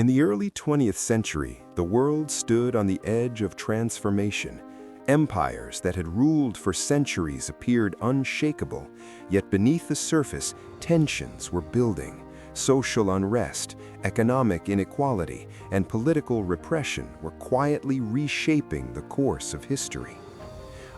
In the early 20th century, the world stood on the edge of transformation. Empires that had ruled for centuries appeared unshakable, yet beneath the surface, tensions were building. Social unrest, economic inequality, and political repression were quietly reshaping the course of history.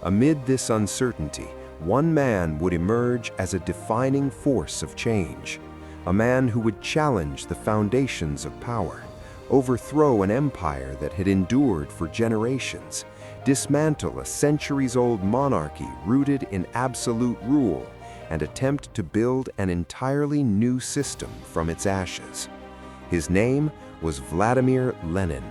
Amid this uncertainty, one man would emerge as a defining force of change. A man who would challenge the foundations of power, overthrow an empire that had endured for generations, dismantle a centuries-old monarchy rooted in absolute rule, and attempt to build an entirely new system from its ashes. His name was Vladimir Lenin.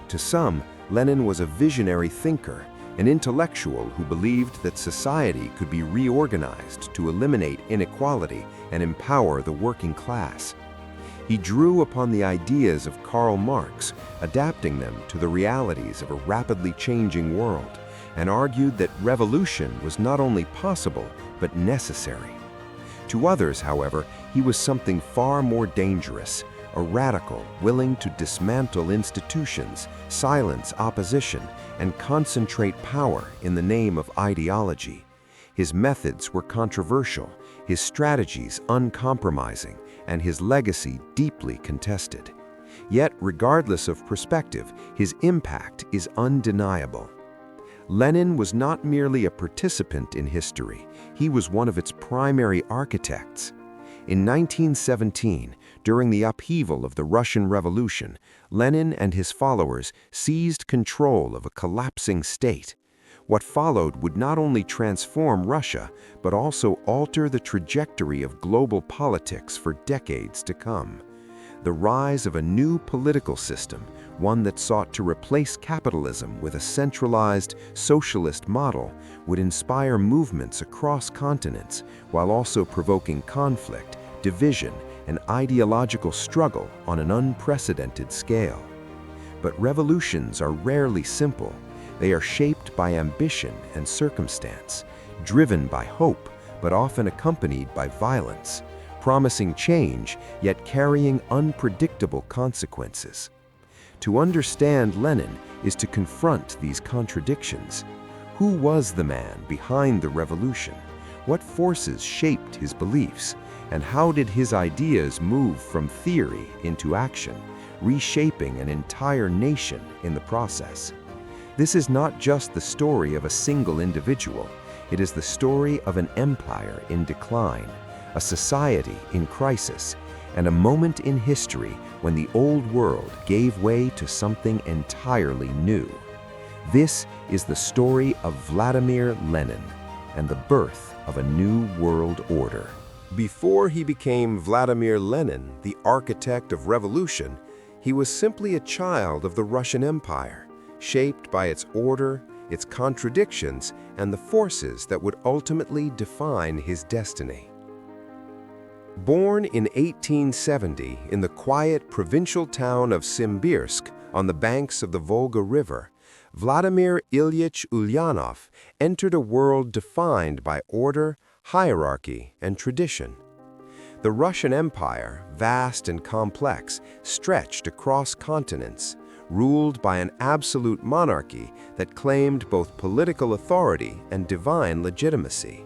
To some, Lenin was a visionary thinker, an intellectual who believed that society could be reorganized to eliminate inequality and empower the working class. He drew upon the ideas of Karl Marx, adapting them to the realities of a rapidly changing world, and argued that revolution was not only possible, but necessary. To others, however, he was something far more dangerous, a radical willing to dismantle institutions, silence opposition, and concentrate power in the name of ideology. His methods were controversial, his strategies uncompromising, and his legacy deeply contested. Yet, regardless of perspective, his impact is undeniable. Lenin was not merely a participant in history, he was one of its primary architects. In 1917, during the upheaval of the Russian Revolution, Lenin and his followers seized control of a collapsing state. What followed would not only transform Russia, but also alter the trajectory of global politics for decades to come. The rise of a new political system, one that sought to replace capitalism with a centralized, socialist model, would inspire movements across continents, while also provoking conflict, division, and ideological struggle on an unprecedented scale. But revolutions are rarely simple. They are shaped by ambition and circumstance, driven by hope, but often accompanied by violence, promising change, yet carrying unpredictable consequences. To understand Lenin is to confront these contradictions. Who was the man behind the revolution? What forces shaped his beliefs? And how did his ideas move from theory into action, reshaping an entire nation in the process? This is not just the story of a single individual. It is the story of an empire in decline, a society in crisis, and a moment in history when the old world gave way to something entirely new. This is the story of Vladimir Lenin and the birth of a new world order. Before he became Vladimir Lenin, the architect of revolution, he was simply a child of the Russian Empire, shaped by its order, its contradictions, and the forces that would ultimately define his destiny. Born in 1870 in the quiet provincial town of Simbirsk on the banks of the Volga River, Vladimir Ilyich Ulyanov entered a world defined by order, hierarchy, and tradition. The Russian Empire, vast and complex, stretched across continents, ruled by an absolute monarchy that claimed both political authority and divine legitimacy.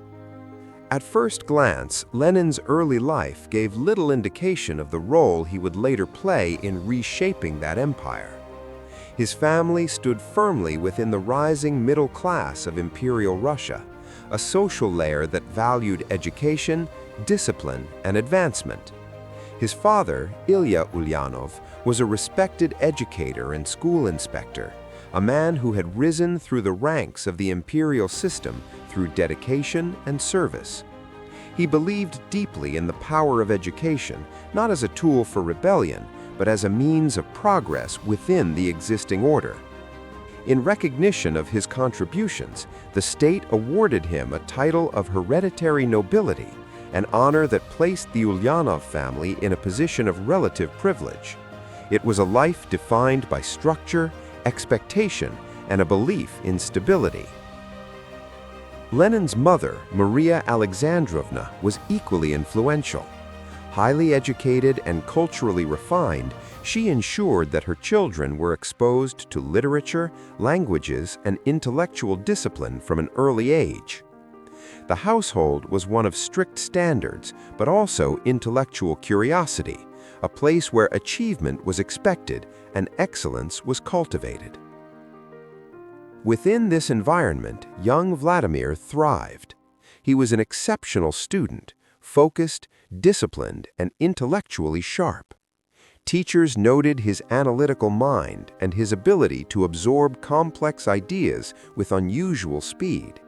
At first glance, Lenin's early life gave little indication of the role he would later play in reshaping that empire. His family stood firmly within the rising middle class of Imperial Russia, a social layer that valued education, discipline, and advancement. His father, Ilya Ulyanov, was a respected educator and school inspector, a man who had risen through the ranks of the imperial system through dedication and service. He believed deeply in the power of education, not as a tool for rebellion, but as a means of progress within the existing order. In recognition of his contributions, the state awarded him a title of hereditary nobility, an honor that placed the Ulyanov family in a position of relative privilege. It was a life defined by structure, expectation, and a belief in stability. Lenin's mother, Maria Alexandrovna, was equally influential. Highly educated and culturally refined, she ensured that her children were exposed to literature, languages, and intellectual discipline from an early age. The household was one of strict standards, but also intellectual curiosity, a place where achievement was expected and excellence was cultivated. Within this environment, young Vladimir thrived. He was an exceptional student, focused, disciplined, and intellectually sharp. Teachers noted his analytical mind and his ability to absorb complex ideas with unusual speed.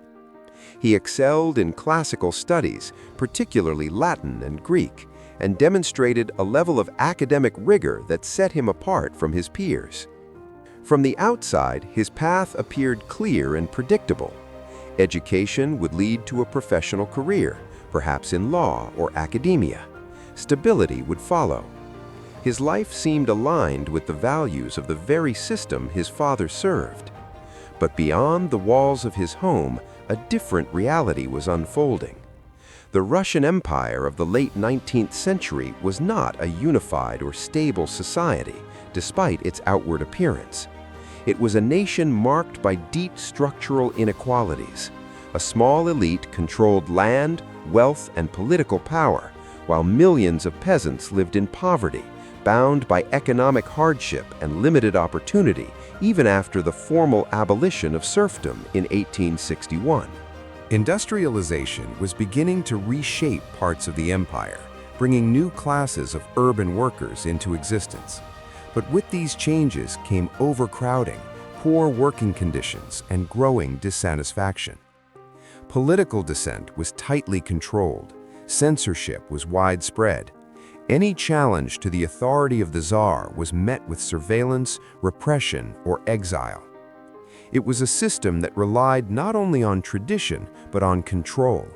He excelled in classical studies, particularly Latin and Greek, and demonstrated a level of academic rigor that set him apart from his peers. From the outside, his path appeared clear and predictable. Education would lead to a professional career, perhaps in law or academia. Stability would follow. His life seemed aligned with the values of the very system his father served. But beyond the walls of his home, a different reality was unfolding. The Russian Empire of the late 19th century was not a unified or stable society, despite its outward appearance. It was a nation marked by deep structural inequalities. A small elite controlled land, wealth, and political power, while millions of peasants lived in poverty, bound by economic hardship and limited opportunity, even after the formal abolition of serfdom in 1861. Industrialization was beginning to reshape parts of the empire, bringing new classes of urban workers into existence. But with these changes came overcrowding, poor working conditions, and growing dissatisfaction. Political dissent was tightly controlled. Censorship was widespread. Any challenge to the authority of the Tsar was met with surveillance, repression, or exile. It was a system that relied not only on tradition, but on control.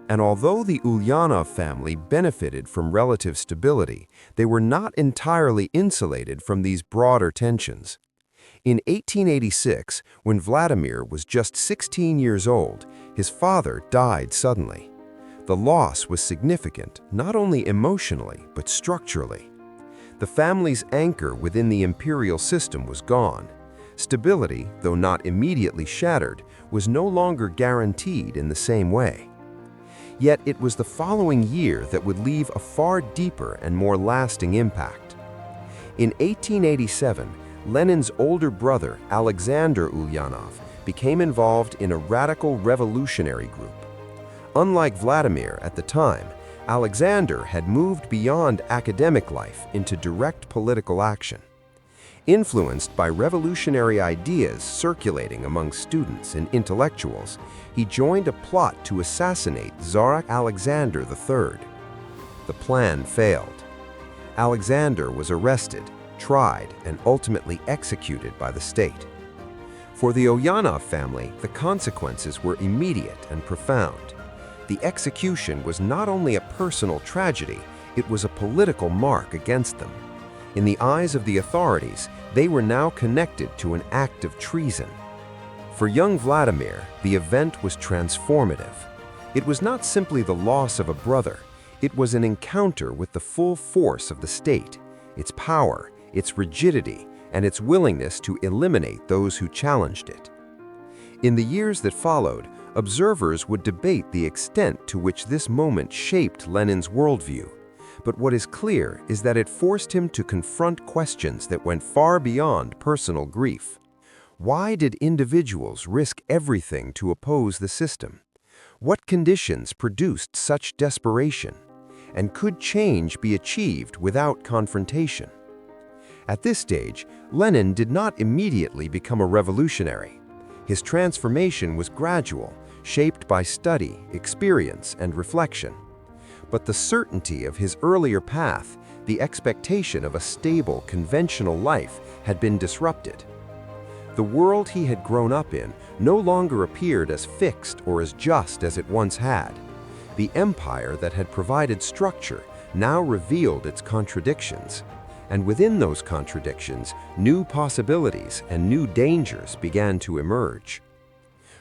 And although the Ulyanov family benefited from relative stability, they were not entirely insulated from these broader tensions. In 1886, when Vladimir was just 16 years old, his father died suddenly. The loss was significant, not only emotionally, but structurally. The family's anchor within the imperial system was gone. Stability, though not immediately shattered, was no longer guaranteed in the same way. Yet it was the following year that would leave a far deeper and more lasting impact. In 1887, Lenin's older brother, Alexander Ulyanov, became involved in a radical revolutionary group. Unlike Vladimir at the time, Alexander had moved beyond academic life into direct political action. Influenced by revolutionary ideas circulating among students and intellectuals, he joined a plot to assassinate Tsar Alexander III. The plan failed. Alexander was arrested, tried, and ultimately executed by the state. For the Ulyanov family, the consequences were immediate and profound. The execution was not only a personal tragedy, it was a political mark against them. In the eyes of the authorities, they were now connected to an act of treason. For young Vladimir, the event was transformative. It was not simply the loss of a brother, it was an encounter with the full force of the state, its power, its rigidity, and its willingness to eliminate those who challenged it. In the years that followed, observers would debate the extent to which this moment shaped Lenin's worldview. But what is clear is that it forced him to confront questions that went far beyond personal grief. Why did individuals risk everything to oppose the system? What conditions produced such desperation? And could change be achieved without confrontation? At this stage, Lenin did not immediately become a revolutionary. His transformation was gradual, shaped by study, experience, and reflection. But the certainty of his earlier path, the expectation of a stable, conventional life, had been disrupted. The world he had grown up in no longer appeared as fixed or as just as it once had. The empire that had provided structure now revealed its contradictions. And within those contradictions, new possibilities and new dangers began to emerge.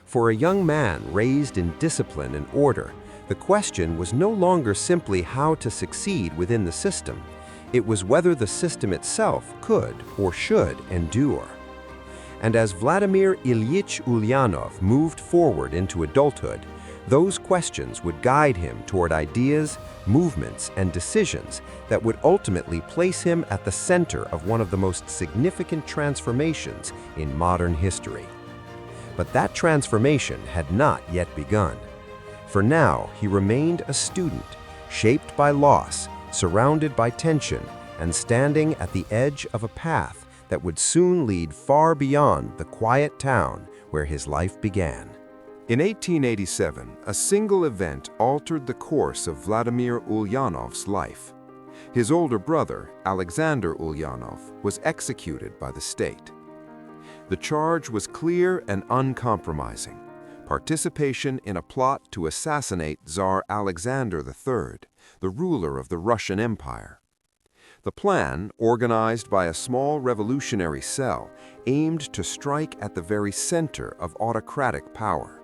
For a young man raised in discipline and order, The question was no longer simply how to succeed within the system. It was whether the system itself could or should endure. And as Vladimir Ilyich Ulyanov moved forward into adulthood, those questions would guide him toward ideas, movements, and decisions that would ultimately place him at the center of one of the most significant transformations in modern history. But that transformation had not yet begun. For now, he remained a student, shaped by loss, surrounded by tension, and standing at the edge of a path that would soon lead far beyond the quiet town where his life began. In 1887, a single event altered the course of Vladimir Ulyanov's life. His older brother, Alexander Ulyanov, was executed by the state. The charge was clear and uncompromising: participation in a plot to assassinate Tsar Alexander III, the ruler of the Russian Empire. The plan, organized by a small revolutionary cell, aimed to strike at the very center of autocratic power.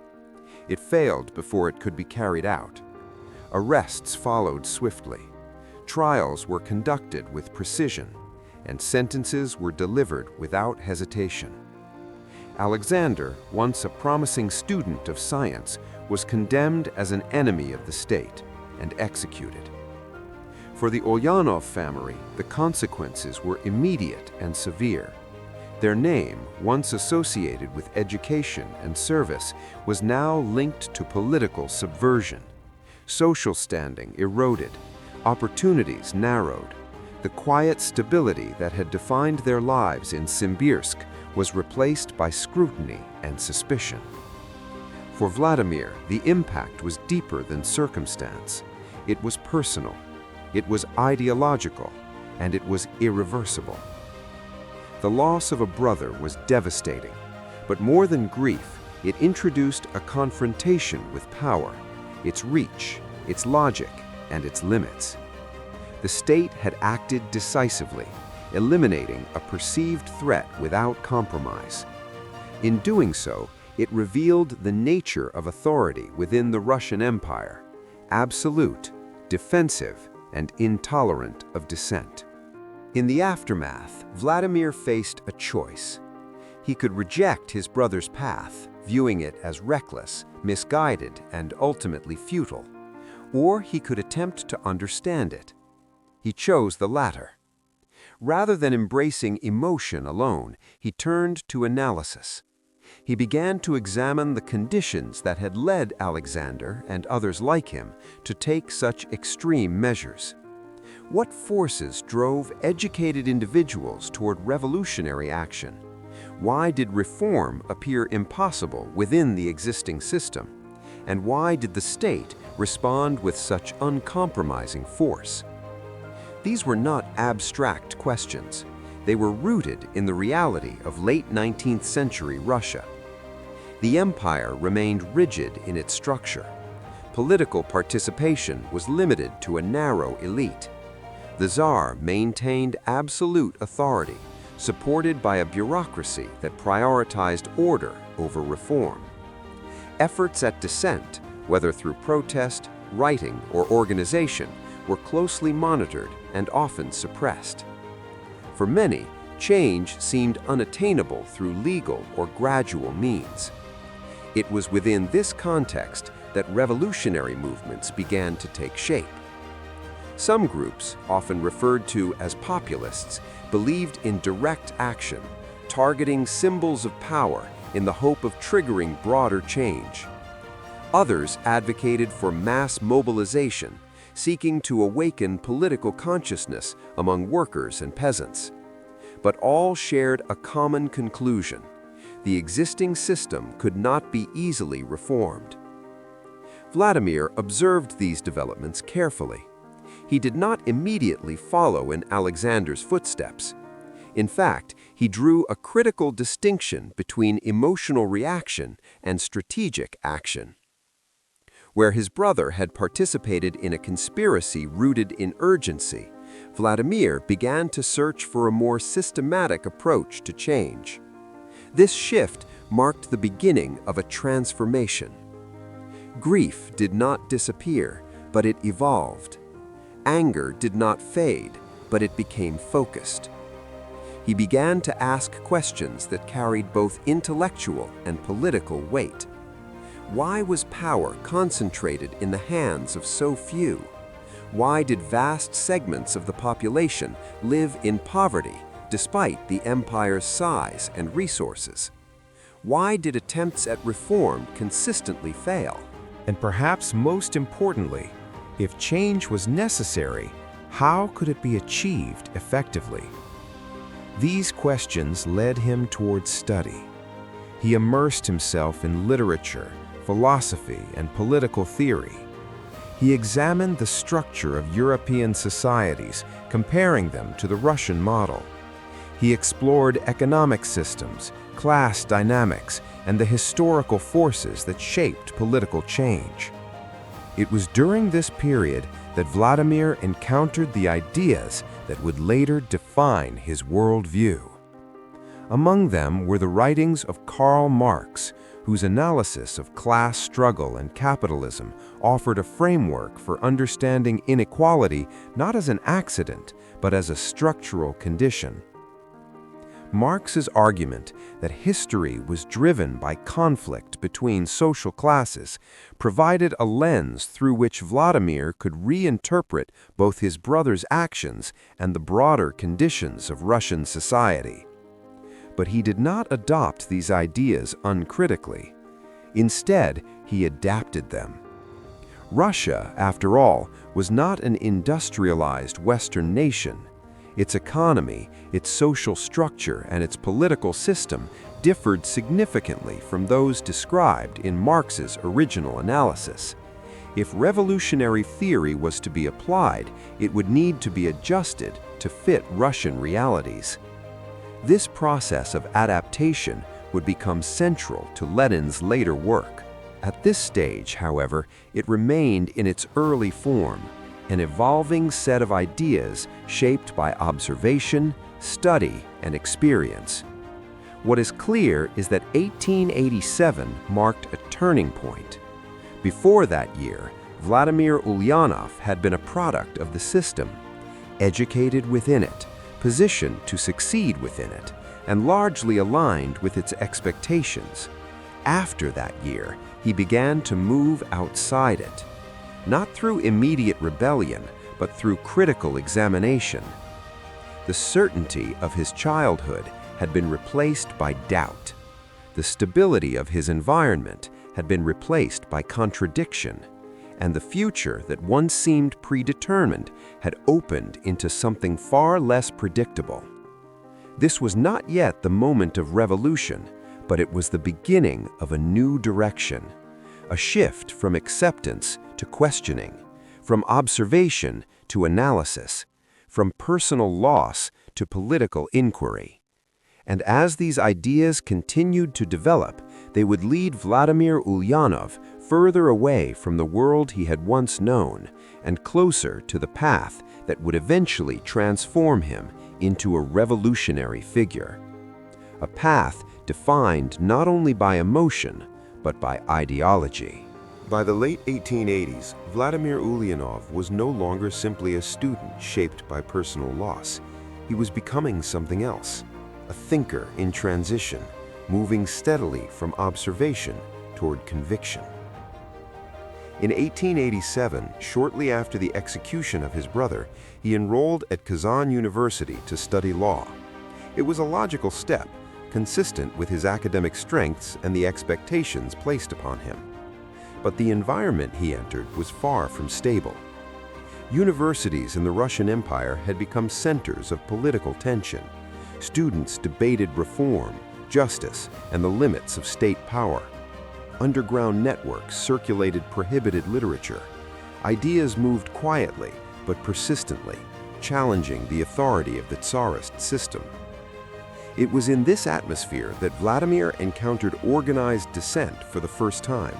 It failed before it could be carried out. Arrests followed swiftly. Trials were conducted with precision, and sentences were delivered without hesitation. Alexander, once a promising student of science, was condemned as an enemy of the state and executed. For the Ulyanov family, the consequences were immediate and severe. Their name, once associated with education and service, was now linked to political subversion. Social standing eroded, opportunities narrowed. The quiet stability that had defined their lives in Simbirsk was replaced by scrutiny and suspicion. For Vladimir, the impact was deeper than circumstance. It was personal, it was ideological, and it was irreversible. The loss of a brother was devastating, but more than grief, it introduced a confrontation with power, its reach, its logic, and its limits. The state had acted decisively, eliminating a perceived threat without compromise. In doing so, it revealed the nature of authority within the Russian Empire: absolute, defensive, and intolerant of dissent. In the aftermath, Vladimir faced a choice. He could reject his brother's path, viewing it as reckless, misguided, and ultimately futile, or he could attempt to understand it. He chose the latter. Rather than embracing emotion alone, he turned to analysis. He began to examine the conditions that had led Alexander and others like him to take such extreme measures. What forces drove educated individuals toward revolutionary action? Why did reform appear impossible within the existing system? And why did the state respond with such uncompromising force? These were not abstract questions. They were rooted in the reality of late 19th century Russia. The empire remained rigid in its structure. Political participation was limited to a narrow elite. The Tsar maintained absolute authority, supported by a bureaucracy that prioritized order over reform. Efforts at dissent, whether through protest, writing, or organization, were closely monitored and often suppressed. For many, change seemed unattainable through legal or gradual means. It was within this context that revolutionary movements began to take shape. Some groups, often referred to as populists, believed in direct action, targeting symbols of power in the hope of triggering broader change. Others advocated for mass mobilization, seeking to awaken political consciousness among workers and peasants. But all shared a common conclusion: the existing system could not be easily reformed. Vladimir observed these developments carefully. He did not immediately follow in Alexander's footsteps. In fact, he drew a critical distinction between emotional reaction and strategic action. Where his brother had participated in a conspiracy rooted in urgency, Vladimir began to search for a more systematic approach to change. This shift marked the beginning of a transformation. Grief did not disappear, but it evolved. Anger did not fade, but it became focused. He began to ask questions that carried both intellectual and political weight. Why was power concentrated in the hands of so few? Why did vast segments of the population live in poverty despite the empire's size and resources? Why did attempts at reform consistently fail? And perhaps most importantly, if change was necessary, how could it be achieved effectively? These questions led him towards study. He immersed himself in literature, philosophy, and political theory. He examined the structure of European societies, comparing them to the Russian model. He explored economic systems, class dynamics, and the historical forces that shaped political change. It was during this period that Vladimir encountered the ideas that would later define his worldview. Among them were the writings of Karl Marx, whose analysis of class struggle and capitalism offered a framework for understanding inequality not as an accident, but as a structural condition. Marx's argument that history was driven by conflict between social classes provided a lens through which Vladimir could reinterpret both his brother's actions and the broader conditions of Russian society. But he did not adopt these ideas uncritically. Instead, he adapted them. Russia, after all, was not an industrialized Western nation. Its economy, its social structure, and its political system differed significantly from those described in Marx's original analysis. If revolutionary theory was to be applied, it would need to be adjusted to fit Russian realities. This process of adaptation would become central to Lenin's later work. At this stage, however, it remained in its early form, an evolving set of ideas shaped by observation, study, and experience. What is clear is that 1887 marked a turning point. Before that year, Vladimir Ulyanov had been a product of the system, educated within it, positioned to succeed within it, and largely aligned with its expectations. After that year, he began to move outside it, not through immediate rebellion, but through critical examination. The certainty of his childhood had been replaced by doubt. The stability of his environment had been replaced by contradiction, and the future that once seemed predetermined had opened into something far less predictable. This was not yet the moment of revolution, but it was the beginning of a new direction, a shift from acceptance to questioning, from observation to analysis, from personal loss to political inquiry. And as these ideas continued to develop, they would lead Vladimir Ulyanov further away from the world he had once known and closer to the path that would eventually transform him into a revolutionary figure. A path defined not only by emotion, but by ideology. By the late 1880s, Vladimir Ulyanov was no longer simply a student shaped by personal loss. He was becoming something else, a thinker in transition, moving steadily from observation toward conviction. In 1887, shortly after the execution of his brother, he enrolled at Kazan University to study law. It was a logical step, consistent with his academic strengths and the expectations placed upon him. But the environment he entered was far from stable. Universities in the Russian Empire had become centers of political tension. Students debated reform, justice, and the limits of state power. Underground networks circulated prohibited literature. Ideas moved quietly but persistently, challenging the authority of the Tsarist system. It was in this atmosphere that Vladimir encountered organized dissent for the first time.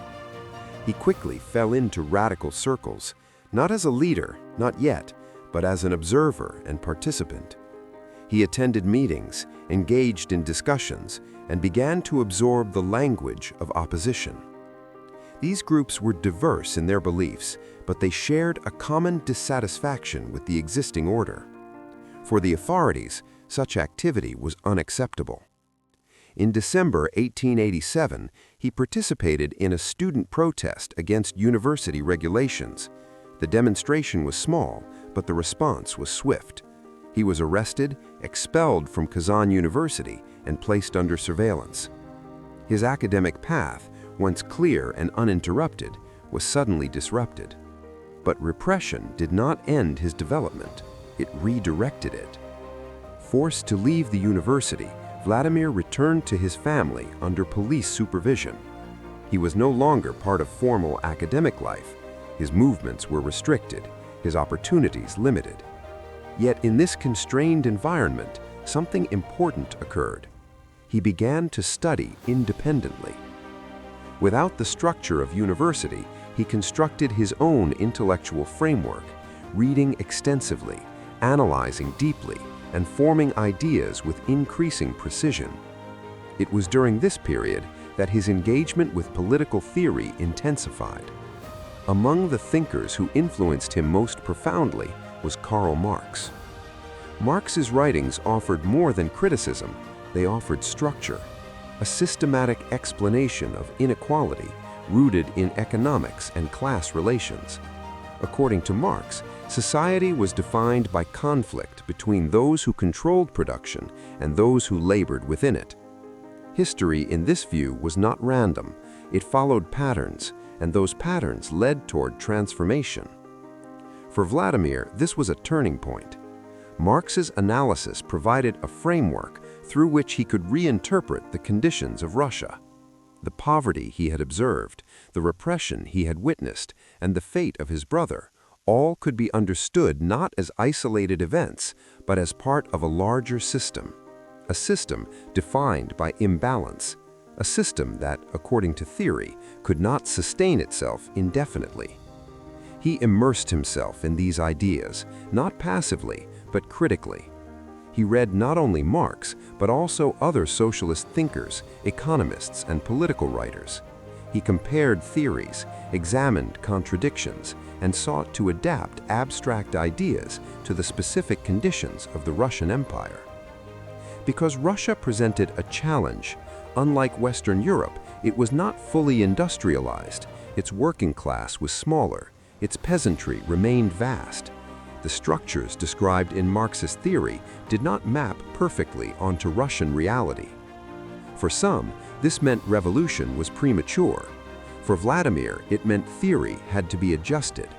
He quickly fell into radical circles, not as a leader, not yet, but as an observer and participant. He attended meetings, engaged in discussions, and began to absorb the language of opposition. These groups were diverse in their beliefs, but they shared a common dissatisfaction with the existing order. For the authorities, such activity was unacceptable. In December 1887, he participated in a student protest against university regulations. The demonstration was small, but the response was swift. He was arrested, expelled from Kazan University, and placed under surveillance. His academic path, once clear and uninterrupted, was suddenly disrupted. But repression did not end his development, it redirected it. Forced to leave the university, Vladimir returned to his family under police supervision. He was no longer part of formal academic life. His movements were restricted, his opportunities limited. Yet in this constrained environment, something important occurred. He began to study independently. Without the structure of university, he constructed his own intellectual framework, reading extensively, analyzing deeply, and forming ideas with increasing precision. It was during this period that his engagement with political theory intensified. Among the thinkers who influenced him most profoundly was Karl Marx. Marx's writings offered more than criticism, they offered structure, a systematic explanation of inequality rooted in economics and class relations. According to Marx, society was defined by conflict between those who controlled production and those who labored within it. History, in this view, was not random. It followed patterns, and those patterns led toward transformation. For Vladimir, this was a turning point. Marx's analysis provided a framework through which he could reinterpret the conditions of Russia. The poverty he had observed, the repression he had witnessed, and the fate of his brother, all could be understood not as isolated events, but as part of a larger system. A system defined by imbalance, a system that, according to theory, could not sustain itself indefinitely. He immersed himself in these ideas, not passively, but critically. He read not only Marx, but also other socialist thinkers, economists, and political writers. He compared theories, examined contradictions, and sought to adapt abstract ideas to the specific conditions of the Russian Empire. Because Russia presented a challenge, unlike Western Europe, it was not fully industrialized. Its working class was smaller. Its peasantry remained vast. The structures described in Marxist theory did not map perfectly onto Russian reality. For some, this meant revolution was premature. For Vladimir, it meant theory had to be adjusted.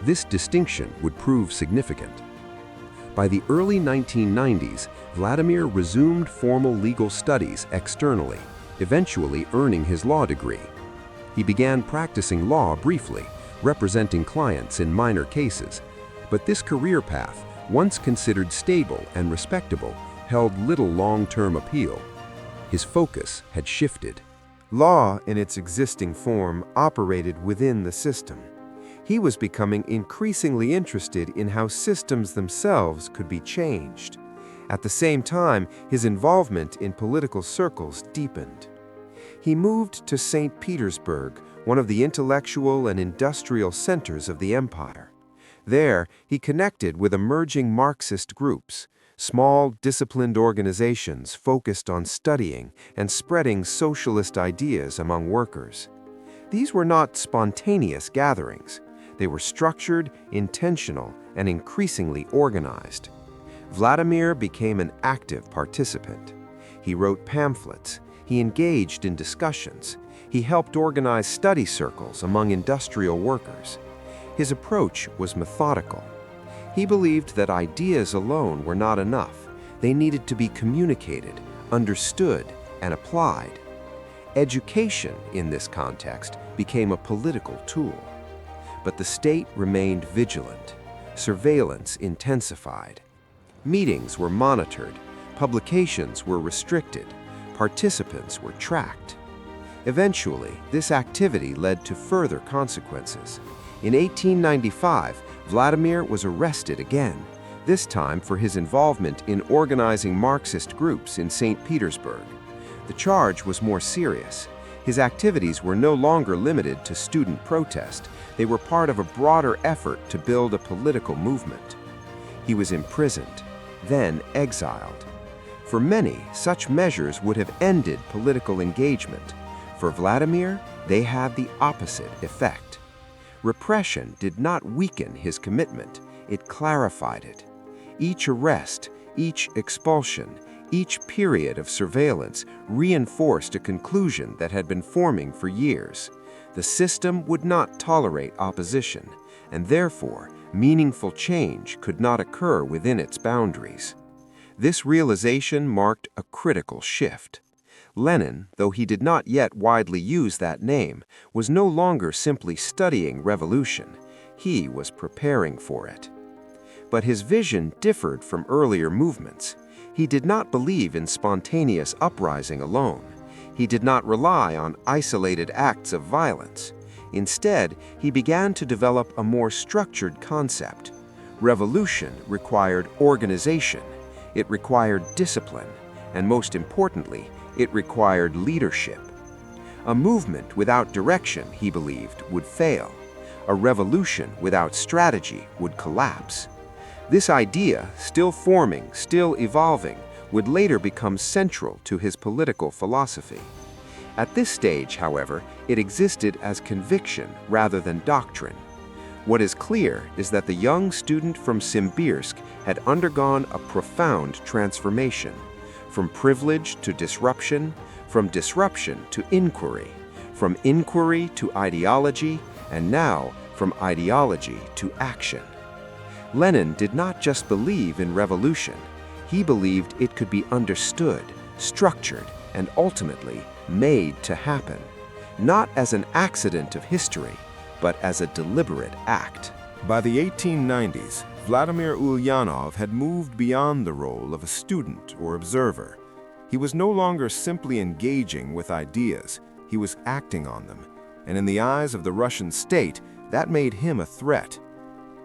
This distinction would prove significant. By the early 1990s, Vladimir resumed formal legal studies externally, eventually earning his law degree. He began practicing law briefly, representing clients in minor cases, but this career path, once considered stable and respectable, held little long-term appeal. His focus had shifted. Law, in its existing form, operated within the system. He was becoming increasingly interested in how systems themselves could be changed. At the same time, his involvement in political circles deepened. He moved to St. Petersburg, one of the intellectual and industrial centers of the empire. There, he connected with emerging Marxist groups, small, disciplined organizations focused on studying and spreading socialist ideas among workers. These were not spontaneous gatherings. They were structured, intentional, and increasingly organized. Vladimir became an active participant. He wrote pamphlets. He engaged in discussions. He helped organize study circles among industrial workers. His approach was methodical. He believed that ideas alone were not enough. They needed to be communicated, understood, and applied. Education, in this context, became a political tool. But the state remained vigilant. Surveillance intensified. Meetings were monitored. Publications were restricted. Participants were tracked. Eventually, this activity led to further consequences. In 1895, Vladimir was arrested again, this time for his involvement in organizing Marxist groups in St. Petersburg. The charge was more serious. His activities were no longer limited to student protest. They were part of a broader effort to build a political movement. He was imprisoned, then exiled. For many, such measures would have ended political engagement. For Vladimir, they had the opposite effect. Repression did not weaken his commitment, it clarified it. Each arrest, each expulsion, each period of surveillance reinforced a conclusion that had been forming for years. The system would not tolerate opposition, and therefore, meaningful change could not occur within its boundaries. This realization marked a critical shift. Lenin, though he did not yet widely use that name, was no longer simply studying revolution. He was preparing for it. But his vision differed from earlier movements. He did not believe in spontaneous uprising alone. He did not rely on isolated acts of violence. Instead, he began to develop a more structured concept. Revolution required organization. It required discipline. And most importantly, it required leadership. A movement without direction, he believed, would fail. A revolution without strategy would collapse. This idea, still forming, still evolving, would later become central to his political philosophy. At this stage, however, it existed as conviction rather than doctrine. What is clear is that the young student from Simbirsk had undergone a profound transformation, from privilege to disruption, from disruption to inquiry, from inquiry to ideology, and now from ideology to action. Lenin did not just believe in revolution. He believed it could be understood, structured, and ultimately made to happen, not as an accident of history, but as a deliberate act. By the 1890s, Vladimir Ulyanov had moved beyond the role of a student or observer. He was no longer simply engaging with ideas, he was acting on them, and in the eyes of the Russian state, that made him a threat.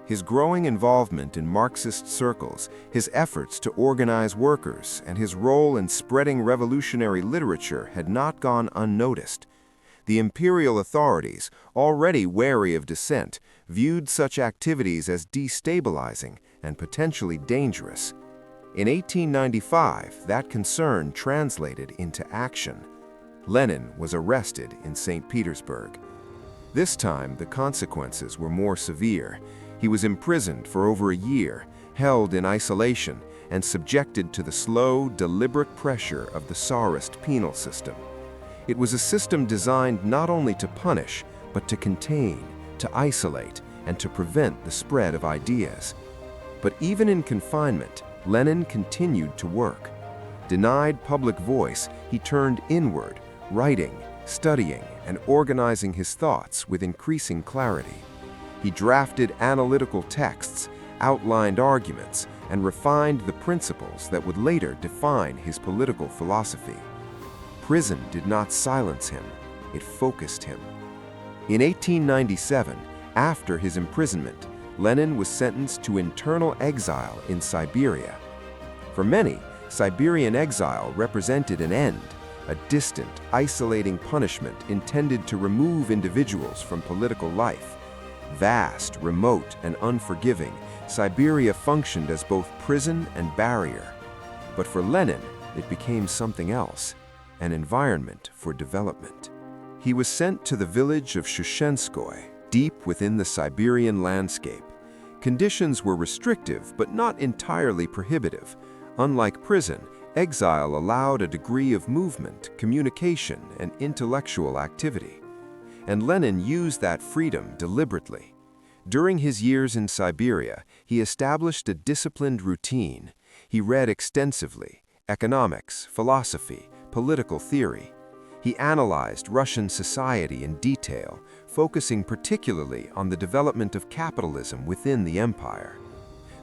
His growing involvement in Marxist circles, his efforts to organize workers, and his role in spreading revolutionary literature had not gone unnoticed. The imperial authorities, already wary of dissent, viewed such activities as destabilizing and potentially dangerous. In 1895, that concern translated into action. Lenin was arrested in St. Petersburg. This time, the consequences were more severe. He was imprisoned for over a year, held in isolation, and subjected to the slow, deliberate pressure of the Tsarist penal system. It was a system designed not only to punish, but to contain, to isolate, and to prevent the spread of ideas. But even in confinement, Lenin continued to work. Denied public voice, he turned inward, writing, studying, and organizing his thoughts with increasing clarity. He drafted analytical texts, outlined arguments, and refined the principles that would later define his political philosophy. Prison did not silence him, it focused him. In 1897, after his imprisonment, Lenin was sentenced to internal exile in Siberia. For many, Siberian exile represented an end, a distant, isolating punishment intended to remove individuals from political life. Vast, remote, and unforgiving, Siberia functioned as both prison and barrier. But for Lenin, it became something else, an environment for development. He was sent to the village of Shushenskoye, deep within the Siberian landscape. Conditions were restrictive, but not entirely prohibitive. Unlike prison, exile allowed a degree of movement, communication, and intellectual activity. And Lenin used that freedom deliberately. During his years in Siberia, he established a disciplined routine. He read extensively, economics, philosophy, political theory. He analyzed Russian society in detail, focusing particularly on the development of capitalism within the empire.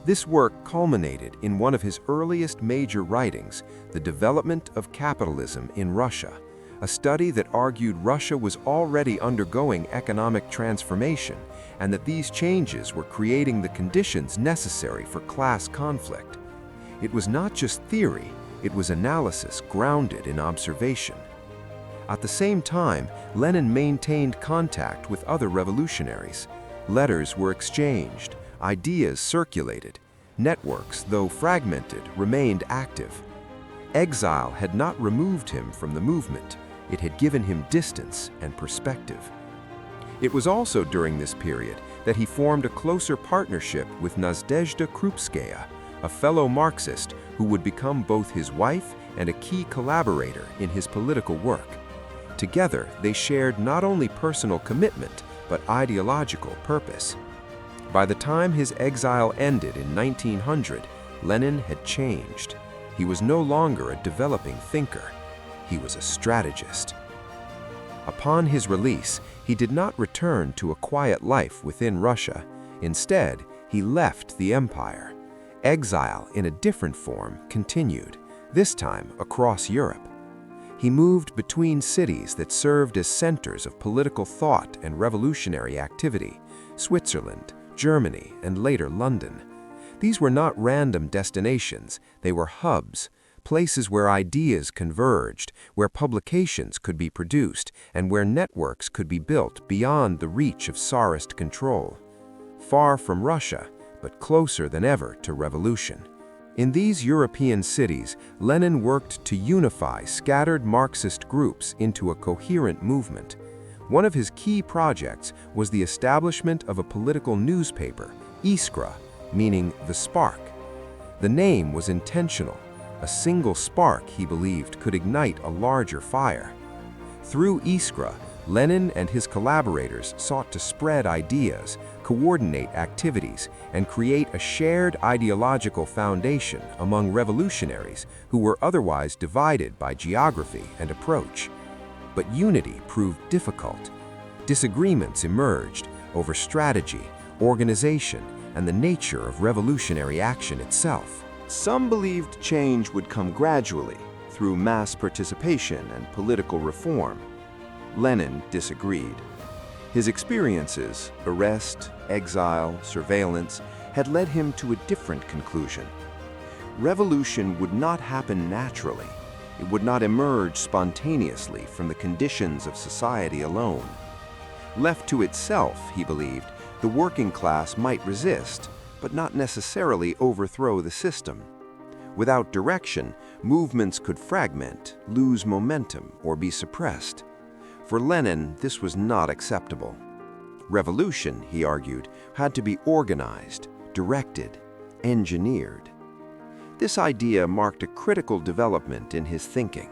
This work culminated in one of his earliest major writings, The Development of Capitalism in Russia, a study that argued Russia was already undergoing economic transformation and that these changes were creating the conditions necessary for class conflict. It was not just theory, it was analysis grounded in observation. At the same time, Lenin maintained contact with other revolutionaries. Letters were exchanged, ideas circulated. Networks, though fragmented, remained active. Exile had not removed him from the movement. It had given him distance and perspective. It was also during this period that he formed a closer partnership with Nadezhda Krupskaya, a fellow Marxist who would become both his wife and a key collaborator in his political work. Together, they shared not only personal commitment, but ideological purpose. By the time his exile ended in 1900, Lenin had changed. He was no longer a developing thinker. He was a strategist. Upon his release, he did not return to a quiet life within Russia. Instead, he left the empire. Exile in a different form continued, this time across Europe. He moved between cities that served as centers of political thought and revolutionary activity: Switzerland, Germany, and later London. These were not random destinations, they were hubs, places where ideas converged, where publications could be produced, and where networks could be built beyond the reach of Tsarist control. Far from Russia, but closer than ever to revolution. In these European cities, Lenin worked to unify scattered Marxist groups into a coherent movement. One of his key projects was the establishment of a political newspaper, Iskra, meaning the spark. The name was intentional. A single spark, he believed, could ignite a larger fire. Through Iskra, Lenin and his collaborators sought to spread ideas, coordinate activities, and create a shared ideological foundation among revolutionaries who were otherwise divided by geography and approach. But unity proved difficult. Disagreements emerged over strategy, organization, and the nature of revolutionary action itself. Some believed change would come gradually, through mass participation and political reform. Lenin disagreed. His experiences, arrest, exile, surveillance, had led him to a different conclusion. Revolution would not happen naturally. It would not emerge spontaneously from the conditions of society alone. Left to itself, he believed, the working class might resist, but not necessarily overthrow the system. Without direction, movements could fragment, lose momentum, or be suppressed. For Lenin, this was not acceptable. Revolution, he argued, had to be organized, directed, engineered. This idea marked a critical development in his thinking.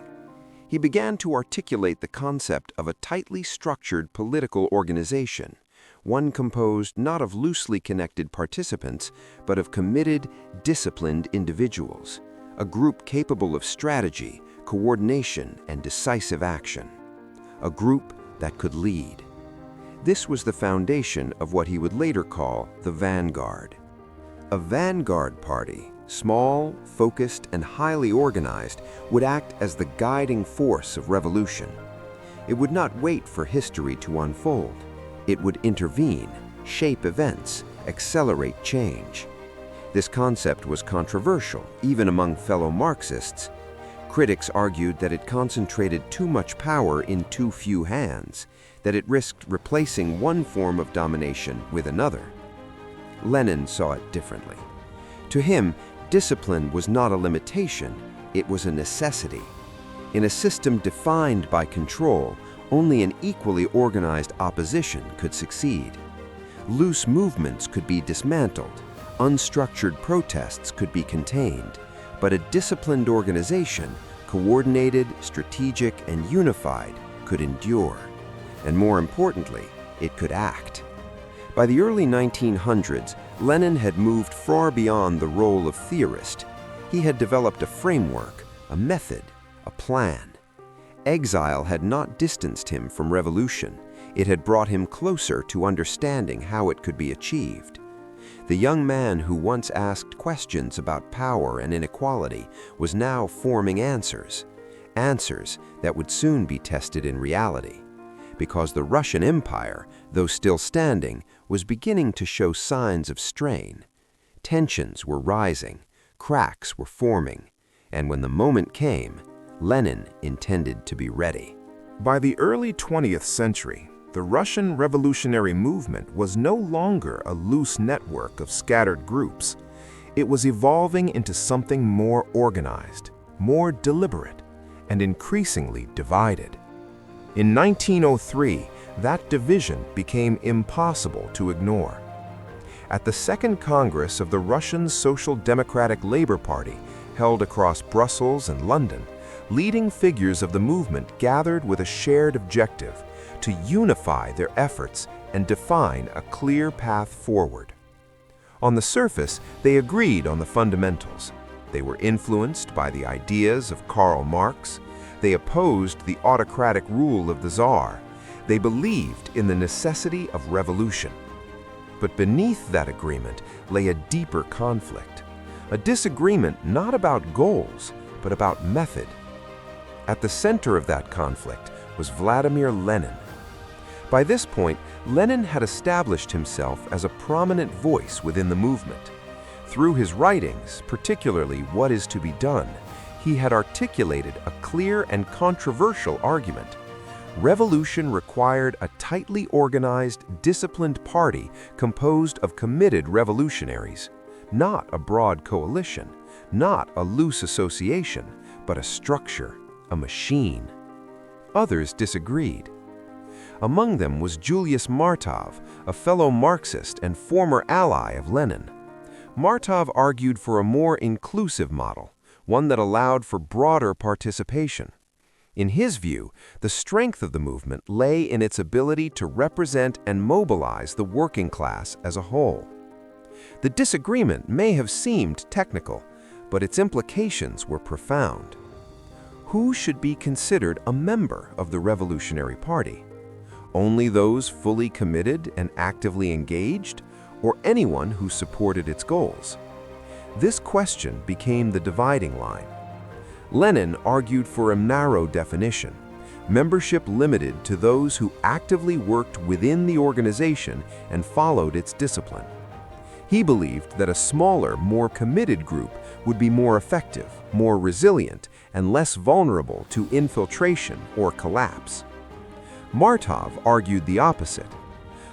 He began to articulate the concept of a tightly structured political organization, one composed not of loosely connected participants, but of committed, disciplined individuals, a group capable of strategy, coordination, and decisive action. A group that could lead. This was the foundation of what he would later call the vanguard. A vanguard party, small, focused, and highly organized, would act as the guiding force of revolution. It would not wait for history to unfold. It would intervene, shape events, accelerate change. This concept was controversial, even among fellow Marxists. Critics argued that it concentrated too much power in too few hands, that it risked replacing one form of domination with another. Lenin saw it differently. To him, discipline was not a limitation, it was a necessity. In a system defined by control, only an equally organized opposition could succeed. Loose movements could be dismantled, unstructured protests could be contained, but a disciplined organization, coordinated, strategic, and unified, could endure. And more importantly, it could act. By the early 1900s, Lenin had moved far beyond the role of theorist. He had developed a framework, a method, a plan. Exile had not distanced him from revolution. It had brought him closer to understanding how it could be achieved. The young man who once asked questions about power and inequality was now forming answers that would soon be tested in reality. Because the Russian Empire, though still standing, was beginning to show signs of strain. Tensions were rising, cracks were forming, and when the moment came, Lenin intended to be ready. By the early 20th century, the Russian revolutionary movement was no longer a loose network of scattered groups. It was evolving into something more organized, more deliberate, and increasingly divided. In 1903, that division became impossible to ignore. At the Second Congress of the Russian Social Democratic Labor Party, held across Brussels and London, leading figures of the movement gathered with a shared objective to unify their efforts and define a clear path forward. On the surface, they agreed on the fundamentals. They were influenced by the ideas of Karl Marx. They opposed the autocratic rule of the Tsar. They believed in the necessity of revolution. But beneath that agreement lay a deeper conflict, a disagreement not about goals, but about method. At the center of that conflict was Vladimir Lenin. By this point, Lenin had established himself as a prominent voice within the movement. Through his writings, particularly What Is to Be Done, he had articulated a clear and controversial argument. Revolution required a tightly organized, disciplined party composed of committed revolutionaries, not a broad coalition, not a loose association, but a structure, a machine. Others disagreed. Among them was Julius Martov, a fellow Marxist and former ally of Lenin. Martov argued for a more inclusive model, one that allowed for broader participation. In his view, the strength of the movement lay in its ability to represent and mobilize the working class as a whole. The disagreement may have seemed technical, but its implications were profound. Who should be considered a member of the Revolutionary Party? Only those fully committed and actively engaged, or anyone who supported its goals? This question became the dividing line. Lenin argued for a narrow definition, membership limited to those who actively worked within the organization and followed its discipline. He believed that a smaller, more committed group would be more effective, more resilient, and less vulnerable to infiltration or collapse. Martov argued the opposite.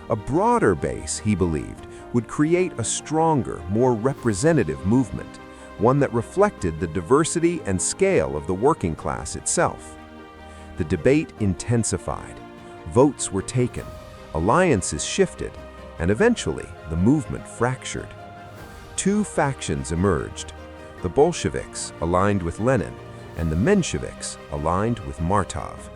A broader base, he believed, would create a stronger, more representative movement, one that reflected the diversity and scale of the working class itself. The debate intensified. Votes were taken, alliances shifted, and eventually the movement fractured. Two factions emerged: the Bolsheviks, aligned with Lenin, and the Mensheviks, aligned with Martov.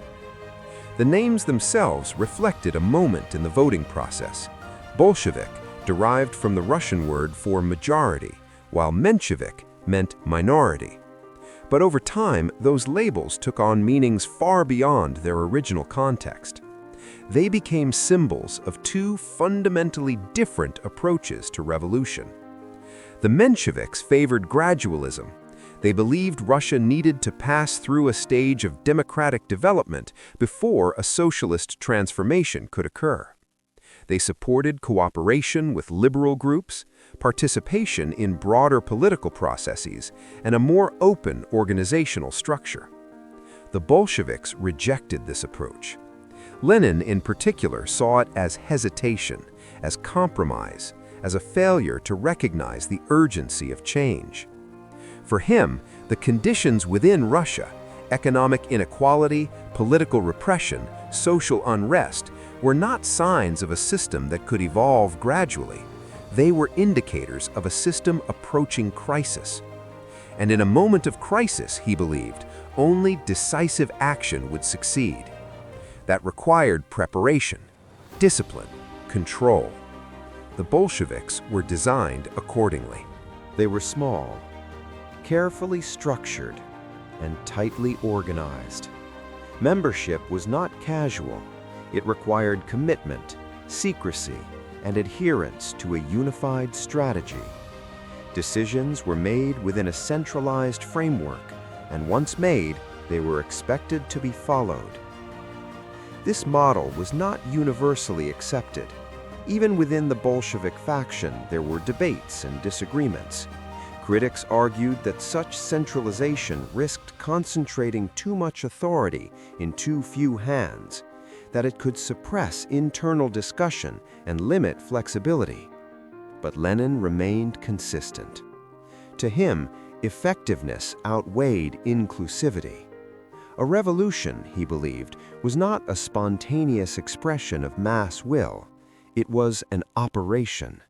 The names themselves reflected a moment in the voting process. Bolshevik derived from the Russian word for majority, while Menshevik meant minority. But over time, those labels took on meanings far beyond their original context. They became symbols of two fundamentally different approaches to revolution. The Mensheviks favored gradualism. They believed Russia needed to pass through a stage of democratic development before a socialist transformation could occur. They supported cooperation with liberal groups, participation in broader political processes, and a more open organizational structure. The Bolsheviks rejected this approach. Lenin, in particular, saw it as hesitation, as compromise, as a failure to recognize the urgency of change. For him, the conditions within Russia, economic inequality, political repression, social unrest, were not signs of a system that could evolve gradually. They were indicators of a system approaching crisis. And in a moment of crisis, he believed, only decisive action would succeed. That required preparation, discipline, control. The Bolsheviks were designed accordingly. They were small, carefully structured, and tightly organized. Membership was not casual. It required commitment, secrecy, and adherence to a unified strategy. Decisions were made within a centralized framework, and once made, they were expected to be followed. This model was not universally accepted. Even within the Bolshevik faction, there were debates and disagreements. Critics argued that such centralization risked concentrating too much authority in too few hands, that it could suppress internal discussion and limit flexibility. But Lenin remained consistent. To him, effectiveness outweighed inclusivity. A revolution, he believed, was not a spontaneous expression of mass will. It was an operation.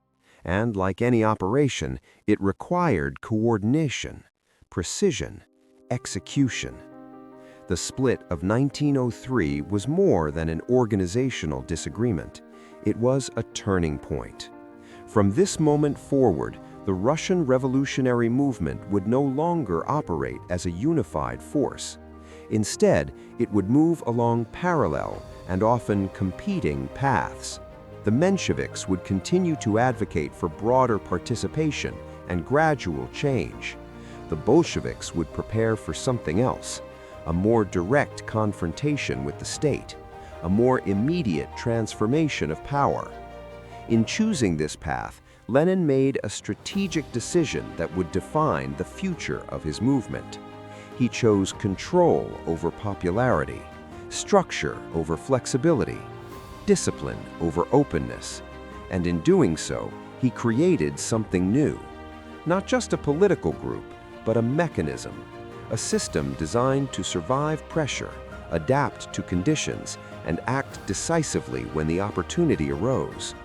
And like any operation, it required coordination, precision, execution. The split of 1903 was more than an organizational disagreement. It was a turning point. From this moment forward, the Russian revolutionary movement would no longer operate as a unified force. Instead, it would move along parallel and often competing paths. The Mensheviks would continue to advocate for broader participation and gradual change. The Bolsheviks would prepare for something else, a more direct confrontation with the state, a more immediate transformation of power. In choosing this path, Lenin made a strategic decision that would define the future of his movement. He chose control over popularity, structure over flexibility, discipline over openness, and in doing so, he created something new. Not just a political group, but a mechanism, a system designed to survive pressure, adapt to conditions, and act decisively when the opportunity arose.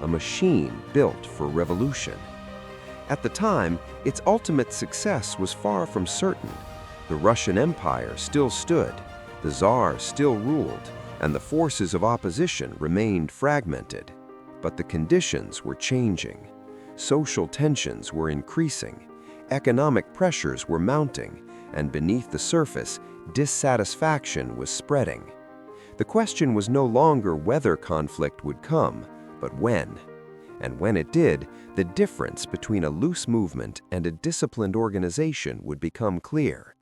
A machine built for revolution. At the time, its ultimate success was far from certain. The Russian Empire still stood, the Tsar still ruled, and the forces of opposition remained fragmented. But the conditions were changing. Social tensions were increasing, economic pressures were mounting, and beneath the surface, dissatisfaction was spreading. The question was no longer whether conflict would come, but when. And when it did, the difference between a loose movement and a disciplined organization would become clear,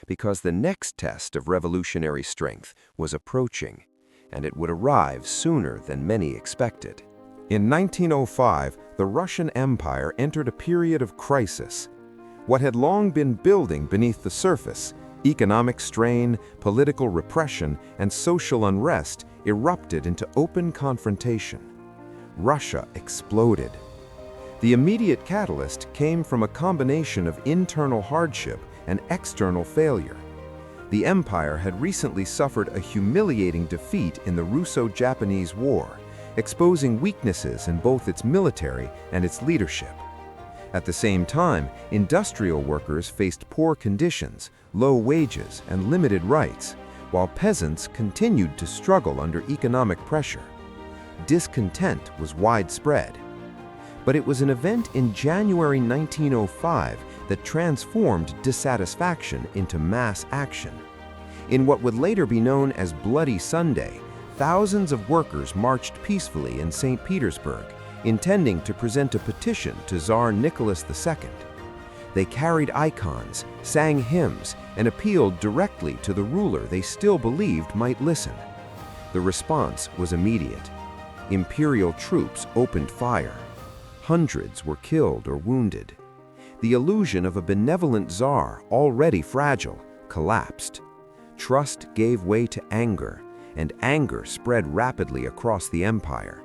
because the next test of revolutionary strength was approaching, and it would arrive sooner than many expected. In 1905, the Russian Empire entered a period of crisis. What had long been building beneath the surface, economic strain, political repression, and social unrest, erupted into open confrontation. Russia exploded. The immediate catalyst came from a combination of internal hardship and external failure. The empire had recently suffered a humiliating defeat in the Russo-Japanese War, exposing weaknesses in both its military and its leadership. At the same time, industrial workers faced poor conditions, low wages, and limited rights, while peasants continued to struggle under economic pressure. Discontent was widespread. But it was an event in January 1905 that transformed dissatisfaction into mass action. In what would later be known as Bloody Sunday, thousands of workers marched peacefully in St. Petersburg, intending to present a petition to Tsar Nicholas II. They carried icons, sang hymns, and appealed directly to the ruler they still believed might listen. The response was immediate. Imperial troops opened fire. Hundreds were killed or wounded. The illusion of a benevolent Tsar, already fragile, collapsed. Trust gave way to anger, and anger spread rapidly across the empire.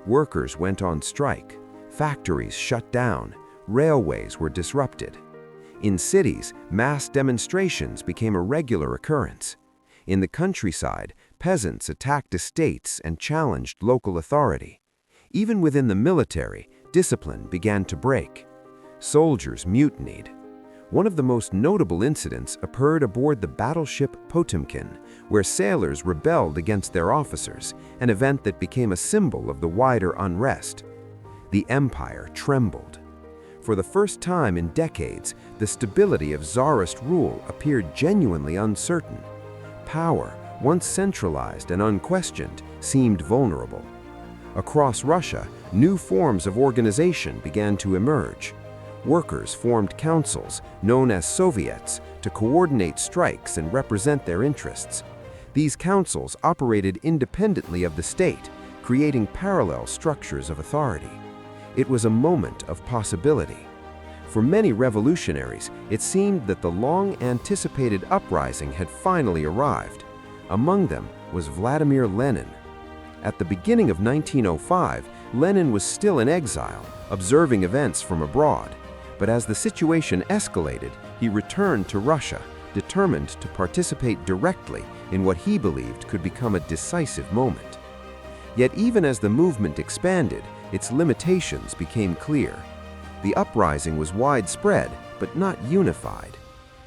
Workers went on strike, factories shut down, railways were disrupted. In cities, mass demonstrations became a regular occurrence. In the countryside, peasants attacked estates and challenged local authority. Even within the military, discipline began to break. Soldiers mutinied. One of the most notable incidents occurred aboard the battleship Potemkin, where sailors rebelled against their officers, an event that became a symbol of the wider unrest. The empire trembled. For the first time in decades, the stability of Tsarist rule appeared genuinely uncertain. Power, once centralized and unquestioned, seemed vulnerable. Across Russia, new forms of organization began to emerge. Workers formed councils, known as Soviets, to coordinate strikes and represent their interests. These councils operated independently of the state, creating parallel structures of authority. It was a moment of possibility. For many revolutionaries, it seemed that the long-anticipated uprising had finally arrived. Among them was Vladimir Lenin. At the beginning of 1905, Lenin was still in exile, observing events from abroad. But as the situation escalated, he returned to Russia, determined to participate directly in what he believed could become a decisive moment. Yet even as the movement expanded, its limitations became clear. The uprising was widespread, but not unified.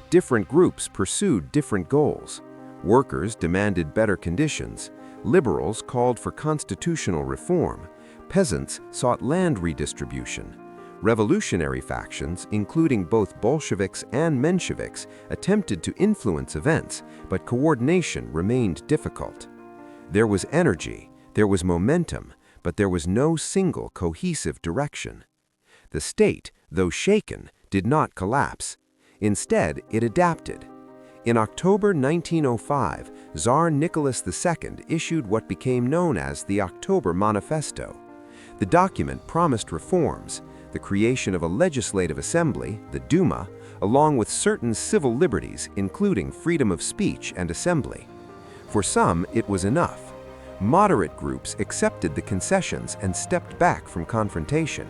Different groups pursued different goals. Workers demanded better conditions. Liberals called for constitutional reform. Peasants sought land redistribution. Revolutionary factions, including both Bolsheviks and Mensheviks, attempted to influence events, but coordination remained difficult. There was energy, there was momentum, but there was no single cohesive direction. The state, though shaken, did not collapse. Instead, it adapted. In October 1905, Tsar Nicholas II issued what became known as the October Manifesto. The document promised reforms, the creation of a legislative assembly, the Duma, along with certain civil liberties, including freedom of speech and assembly. For some, it was enough. Moderate groups accepted the concessions and stepped back from confrontation.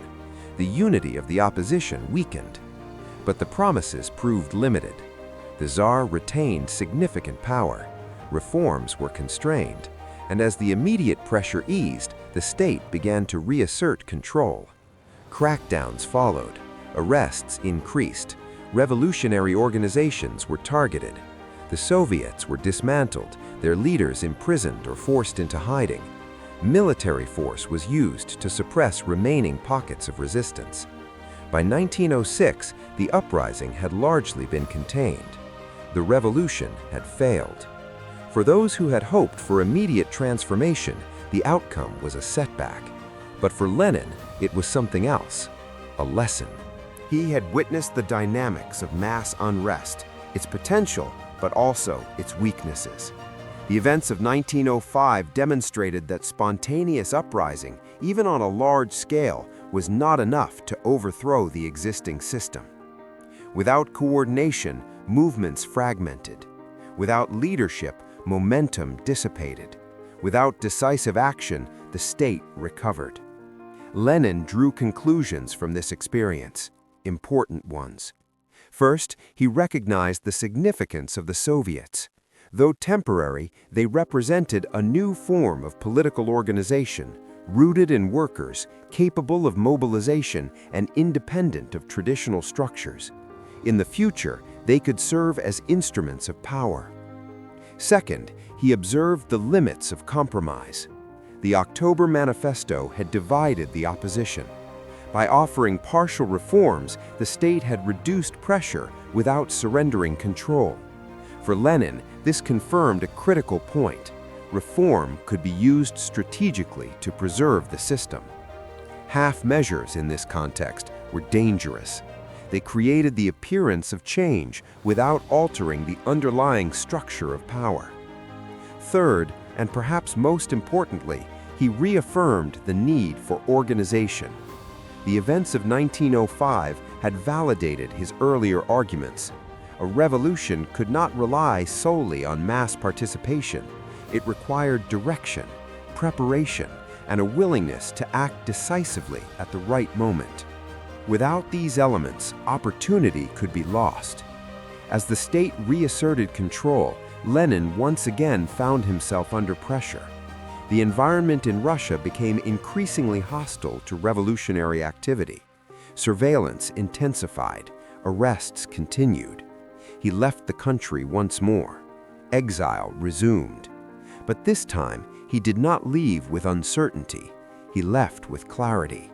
The unity of the opposition weakened. But the promises proved limited. The Tsar retained significant power. Reforms were constrained. And as the immediate pressure eased, the state began to reassert control. Crackdowns followed. Arrests increased. Revolutionary organizations were targeted. The Soviets were dismantled, their leaders imprisoned or forced into hiding. Military force was used to suppress remaining pockets of resistance. By 1906, the uprising had largely been contained. The revolution had failed. For those who had hoped for immediate transformation, the outcome was a setback. But for Lenin, it was something else, a lesson. He had witnessed the dynamics of mass unrest, its potential, but also its weaknesses. The events of 1905 demonstrated that spontaneous uprising, even on a large scale, was not enough to overthrow the existing system. Without coordination, movements fragmented. Without leadership, momentum dissipated. Without decisive action, the state recovered. Lenin drew conclusions from this experience, important ones. First, he recognized the significance of the Soviets. Though temporary, they represented a new form of political organization, rooted in workers, capable of mobilization, and independent of traditional structures. In the future, they could serve as instruments of power. Second, he observed the limits of compromise. The October Manifesto had divided the opposition. By offering partial reforms, the state had reduced pressure without surrendering control. For Lenin, this confirmed a critical point. Reform could be used strategically to preserve the system. Half measures in this context were dangerous. They created the appearance of change without altering the underlying structure of power. Third, and perhaps most importantly, he reaffirmed the need for organization. The events of 1905 had validated his earlier arguments. A revolution could not rely solely on mass participation. It required direction, preparation, and a willingness to act decisively at the right moment. Without these elements, opportunity could be lost. As the state reasserted control, Lenin once again found himself under pressure. The environment in Russia became increasingly hostile to revolutionary activity. Surveillance intensified, arrests continued. He left the country once more. Exile resumed. But this time, he did not leave with uncertainty. He left with clarity.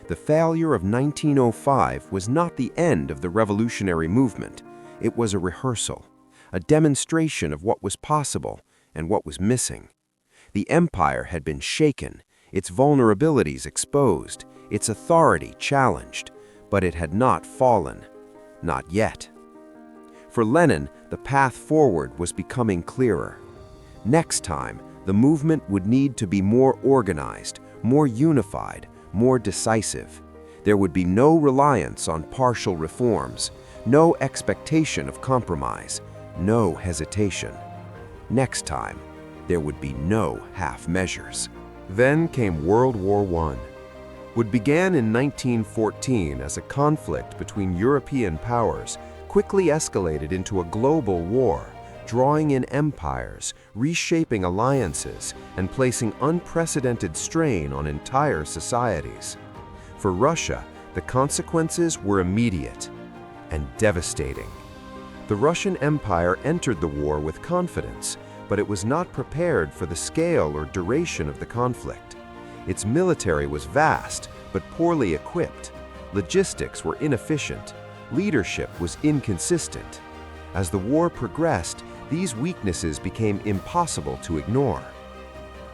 The failure of 1905 was not the end of the revolutionary movement. It was a rehearsal, a demonstration of what was possible and what was missing. The empire had been shaken, its vulnerabilities exposed, its authority challenged, but it had not fallen. Not yet. For Lenin, the path forward was becoming clearer. Next time, the movement would need to be more organized, more unified, more decisive. There would be no reliance on partial reforms, no expectation of compromise, no hesitation. Next time, there would be no half measures. Then came World War I. What began in 1914 as a conflict between European powers quickly escalated into a global war, drawing in empires, reshaping alliances, and placing unprecedented strain on entire societies. For Russia, the consequences were immediate and devastating. The Russian Empire entered the war with confidence, but it was not prepared for the scale or duration of the conflict. Its military was vast, but poorly equipped. Logistics were inefficient. Leadership was inconsistent. As the war progressed, these weaknesses became impossible to ignore.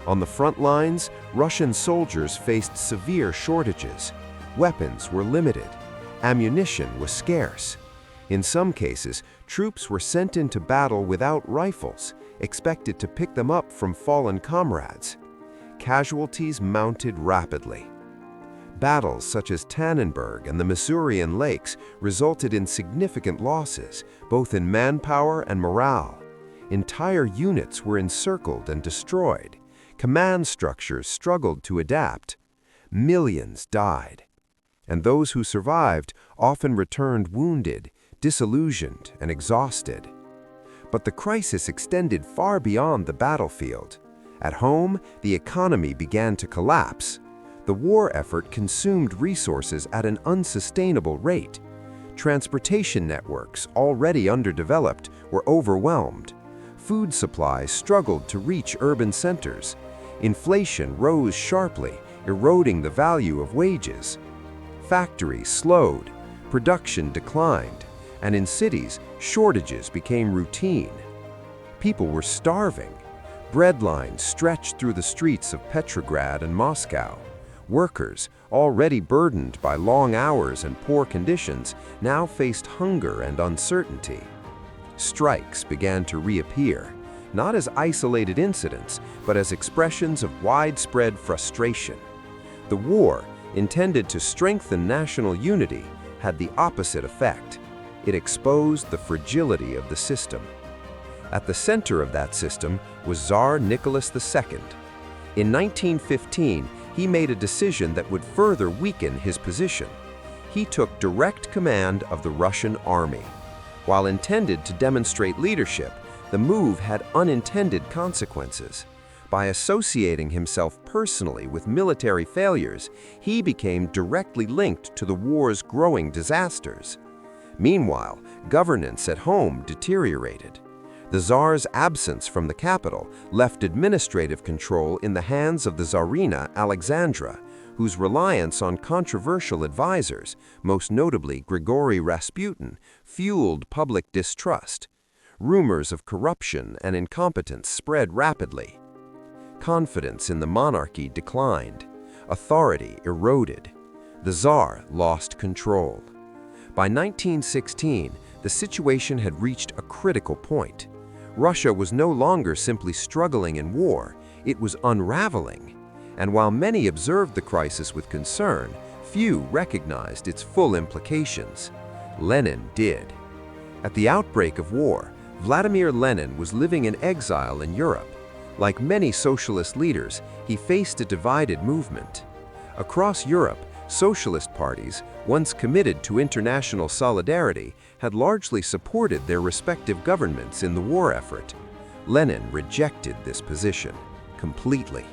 On the front lines, Russian soldiers faced severe shortages. Weapons were limited. Ammunition was scarce. In some cases, troops were sent into battle without rifles, expected to pick them up from fallen comrades. Casualties mounted rapidly. Battles such as Tannenberg and the Masurian Lakes resulted in significant losses, both in manpower and morale. Entire units were encircled and destroyed. Command structures struggled to adapt. Millions died. And those who survived often returned wounded, disillusioned, and exhausted. But the crisis extended far beyond the battlefield. At home, the economy began to collapse. The war effort consumed resources at an unsustainable rate. Transportation networks, already underdeveloped, were overwhelmed. Food supplies struggled to reach urban centers. Inflation rose sharply, eroding the value of wages. Factories slowed, production declined, and in cities, shortages became routine. People were starving. Bread lines stretched through the streets of Petrograd and Moscow. Workers, already burdened by long hours and poor conditions, now faced hunger and uncertainty. Strikes began to reappear, not as isolated incidents, but as expressions of widespread frustration. The war, intended to strengthen national unity, had the opposite effect. It exposed the fragility of the system. At the center of that system was Tsar Nicholas II. In 1915, he made a decision that would further weaken his position. He took direct command of the Russian army. While intended to demonstrate leadership, the move had unintended consequences. By associating himself personally with military failures, he became directly linked to the war's growing disasters. Meanwhile, governance at home deteriorated. The Tsar's absence from the capital left administrative control in the hands of the Tsarina Alexandra, whose reliance on controversial advisors, most notably Grigory Rasputin, fueled public distrust. Rumors of corruption and incompetence spread rapidly. Confidence in the monarchy declined. Authority eroded. The Tsar lost control. By 1916, the situation had reached a critical point. Russia was no longer simply struggling in war, it was unraveling. And while many observed the crisis with concern, few recognized its full implications. Lenin did. At the outbreak of war, Vladimir Lenin was living in exile in Europe. Like many socialist leaders, he faced a divided movement. Across Europe, socialist parties, once committed to international solidarity, had largely supported their respective governments in the war effort. Lenin rejected this position completely.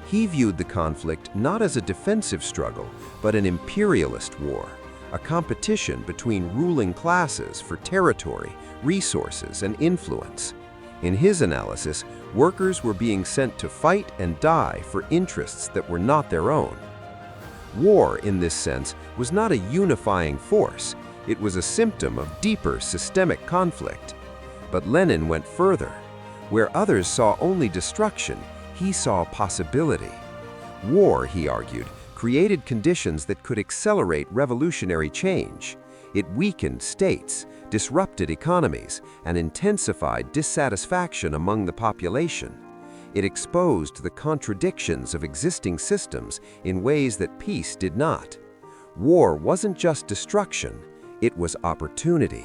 He viewed the conflict not as a defensive struggle, but an imperialist war, a competition between ruling classes for territory, resources, and influence. In his analysis, workers were being sent to fight and die for interests that were not their own. War, in this sense, was not a unifying force. It was a symptom of deeper systemic conflict. But Lenin went further. Where others saw only destruction, he saw possibility. War, he argued, created conditions that could accelerate revolutionary change. It weakened states, disrupted economies, and intensified dissatisfaction among the population. It exposed the contradictions of existing systems in ways that peace did not. War wasn't just destruction, it was opportunity.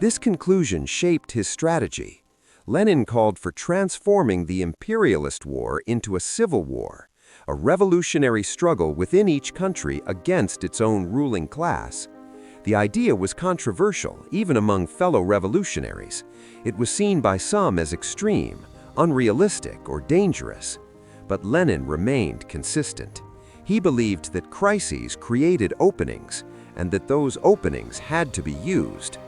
This conclusion shaped his strategy. Lenin called for transforming the imperialist war into a civil war, a revolutionary struggle within each country against its own ruling class. The idea was controversial, even among fellow revolutionaries. It was seen by some as extreme, unrealistic, or dangerous. But Lenin remained consistent. He believed that crises created openings, and that those openings had to be used.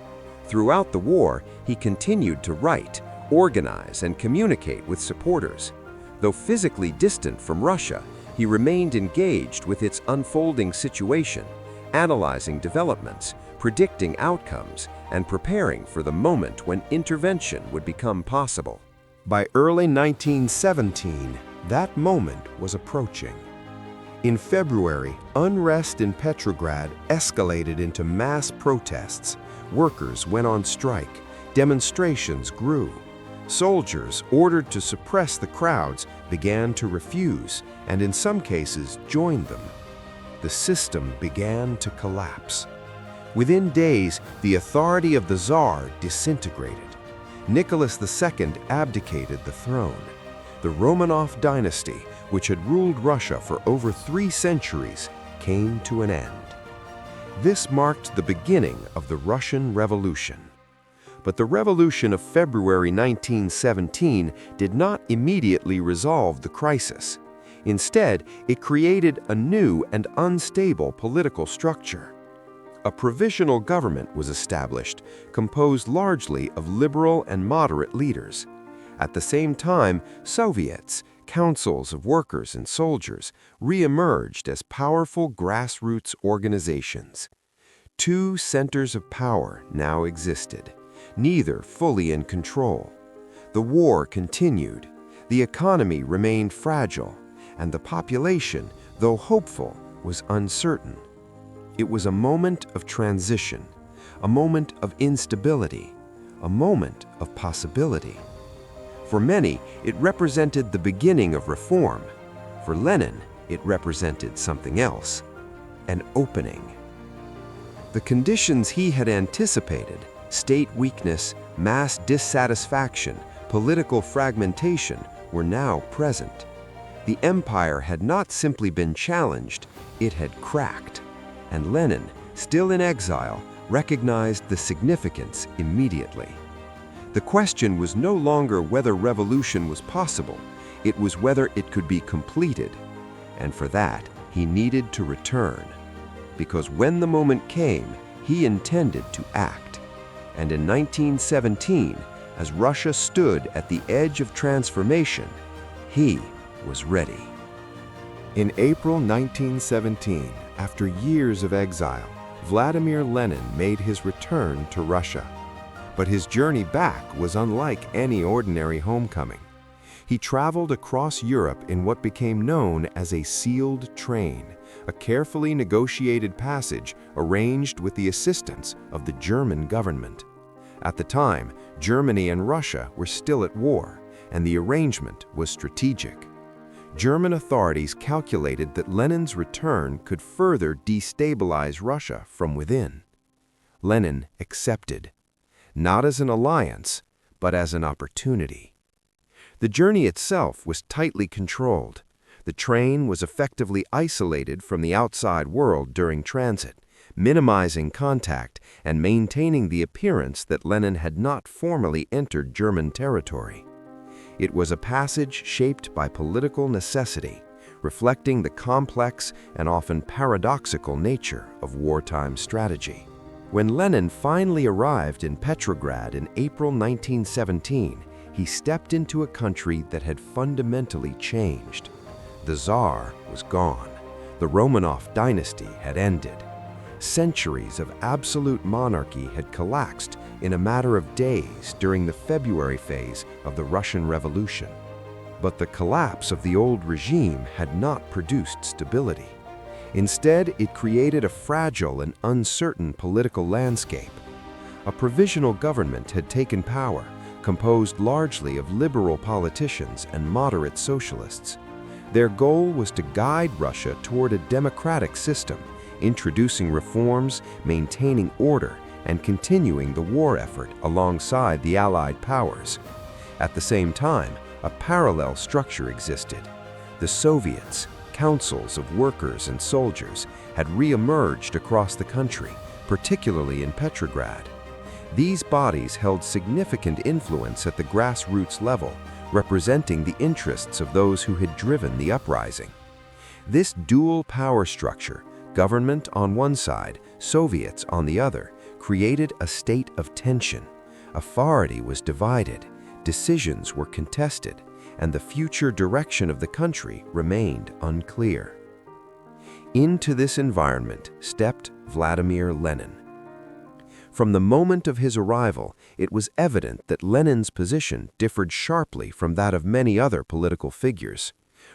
Throughout the war, he continued to write, organize, and communicate with supporters. Though physically distant from Russia, he remained engaged with its unfolding situation, analyzing developments, predicting outcomes, and preparing for the moment when intervention would become possible. By early 1917, that moment was approaching. In February, unrest in Petrograd escalated into mass protests. Workers went on strike. Demonstrations grew. Soldiers, ordered to suppress the crowds, began to refuse, and in some cases joined them. The system began to collapse. Within days, the authority of the Tsar disintegrated. Nicholas II abdicated the throne. The Romanov dynasty, which had ruled Russia for over 3 centuries, came to an end. This marked the beginning of the Russian Revolution. But the revolution of February 1917 did not immediately resolve the crisis. Instead, it created a new and unstable political structure. A provisional government was established, composed largely of liberal and moderate leaders. At the same time, Soviets, councils of workers and soldiers, re-emerged as powerful grassroots organizations. 2 centers of power now existed, neither fully in control. The war continued, the economy remained fragile, and the population, though hopeful, was uncertain. It was a moment of transition, a moment of instability, a moment of possibility. For many, it represented the beginning of reform. For Lenin, it represented something else, an opening. The conditions he had anticipated, state weakness, mass dissatisfaction, political fragmentation, were now present. The empire had not simply been challenged, it had cracked. And Lenin, still in exile, recognized the significance immediately. The question was no longer whether revolution was possible, it was whether it could be completed. And for that, he needed to return. Because when the moment came, he intended to act. And in 1917, as Russia stood at the edge of transformation, he was ready. In April 1917, after years of exile, Vladimir Lenin made his return to Russia. But his journey back was unlike any ordinary homecoming. He traveled across Europe in what became known as a sealed train, a carefully negotiated passage arranged with the assistance of the German government. At the time, Germany and Russia were still at war, and the arrangement was strategic. German authorities calculated that Lenin's return could further destabilize Russia from within. Lenin accepted, not as an alliance, but as an opportunity. The journey itself was tightly controlled. The train was effectively isolated from the outside world during transit, minimizing contact and maintaining the appearance that Lenin had not formally entered German territory. It was a passage shaped by political necessity, reflecting the complex and often paradoxical nature of wartime strategy. When Lenin finally arrived in Petrograd in April 1917, he stepped into a country that had fundamentally changed. The Tsar was gone. The Romanov dynasty had ended. Centuries of absolute monarchy had collapsed in a matter of days during the February phase of the Russian Revolution. But the collapse of the old regime had not produced stability. Instead, it created a fragile and uncertain political landscape. A provisional government had taken power, composed largely of liberal politicians and moderate socialists. Their goal was to guide Russia toward a democratic system, introducing reforms, maintaining order, and continuing the war effort alongside the Allied powers. At the same time, a parallel structure existed. The Soviets, councils of workers and soldiers, had re-emerged across the country, particularly in Petrograd. These bodies held significant influence at the grassroots level, representing the interests of those who had driven the uprising. This dual power structure, government on one side, Soviets on the other, created a state of tension. Authority was divided, decisions were contested, and the future direction of the country remained unclear. Into this environment stepped Vladimir Lenin. From the moment of his arrival, it was evident that Lenin's position differed sharply from that of many other political figures.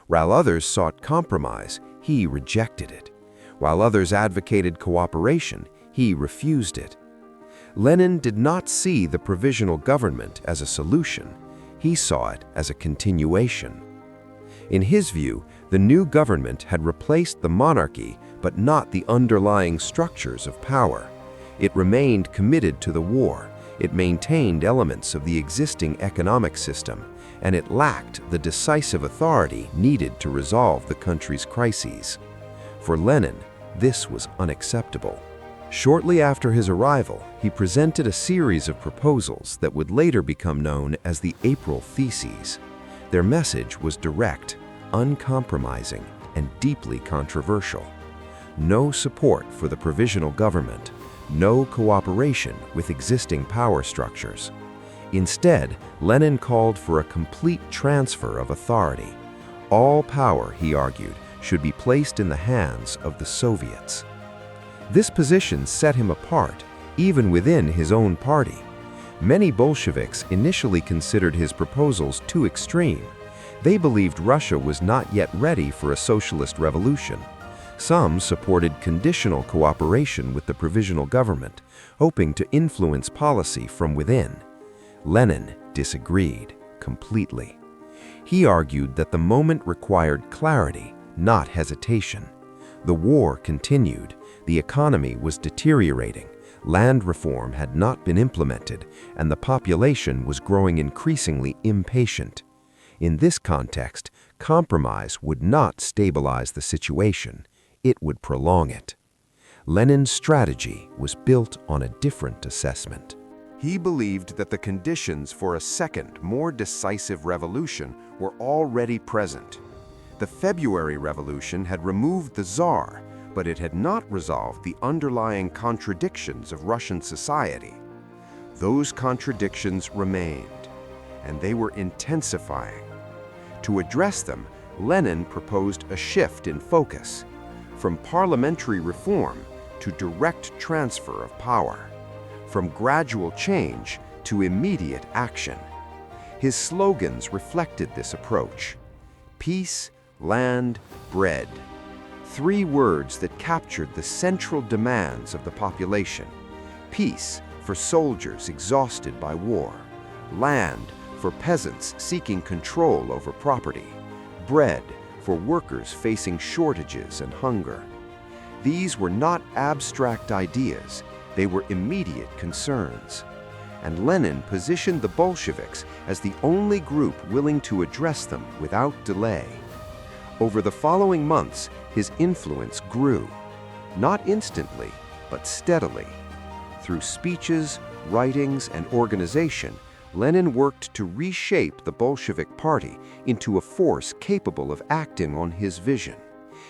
While others sought compromise, he rejected it. While others advocated cooperation, he refused it. Lenin did not see the provisional government as a solution. He saw it as a continuation. In his view, the new government had replaced the monarchy, but not the underlying structures of power. It remained committed to the war, it maintained elements of the existing economic system, and it lacked the decisive authority needed to resolve the country's crises. For Lenin, this was unacceptable. Shortly after his arrival, he presented a series of proposals that would later become known as the April Theses. Their message was direct, uncompromising, and deeply controversial. No support for the provisional government, no cooperation with existing power structures. Instead, Lenin called for a complete transfer of authority. All power, he argued, should be placed in the hands of the Soviets. This position set him apart, even within his own party. Many Bolsheviks initially considered his proposals too extreme. They believed Russia was not yet ready for a socialist revolution. Some supported conditional cooperation with the provisional government, hoping to influence policy from within. Lenin disagreed completely. He argued that the moment required clarity, not hesitation. The war continued, the economy was deteriorating, land reform had not been implemented, and the population was growing increasingly impatient. In this context, compromise would not stabilize the situation. It would prolong it. Lenin's strategy was built on a different assessment. He believed that the conditions for a second, more decisive revolution were already present. The February Revolution had removed the Tsar, but it had not resolved the underlying contradictions of Russian society. Those contradictions remained, and they were intensifying. To address them, Lenin proposed a shift in focus, from parliamentary reform to direct transfer of power, from gradual change to immediate action. His slogans reflected this approach: peace, land, bread. Three words that captured the central demands of the population: peace for soldiers exhausted by war, land for peasants seeking control over property, bread for workers facing shortages and hunger. These were not abstract ideas, they were immediate concerns. And Lenin positioned the Bolsheviks as the only group willing to address them without delay. Over the following months, his influence grew, not instantly, but steadily. Through speeches, writings, and organization, Lenin worked to reshape the Bolshevik Party into a force capable of acting on his vision.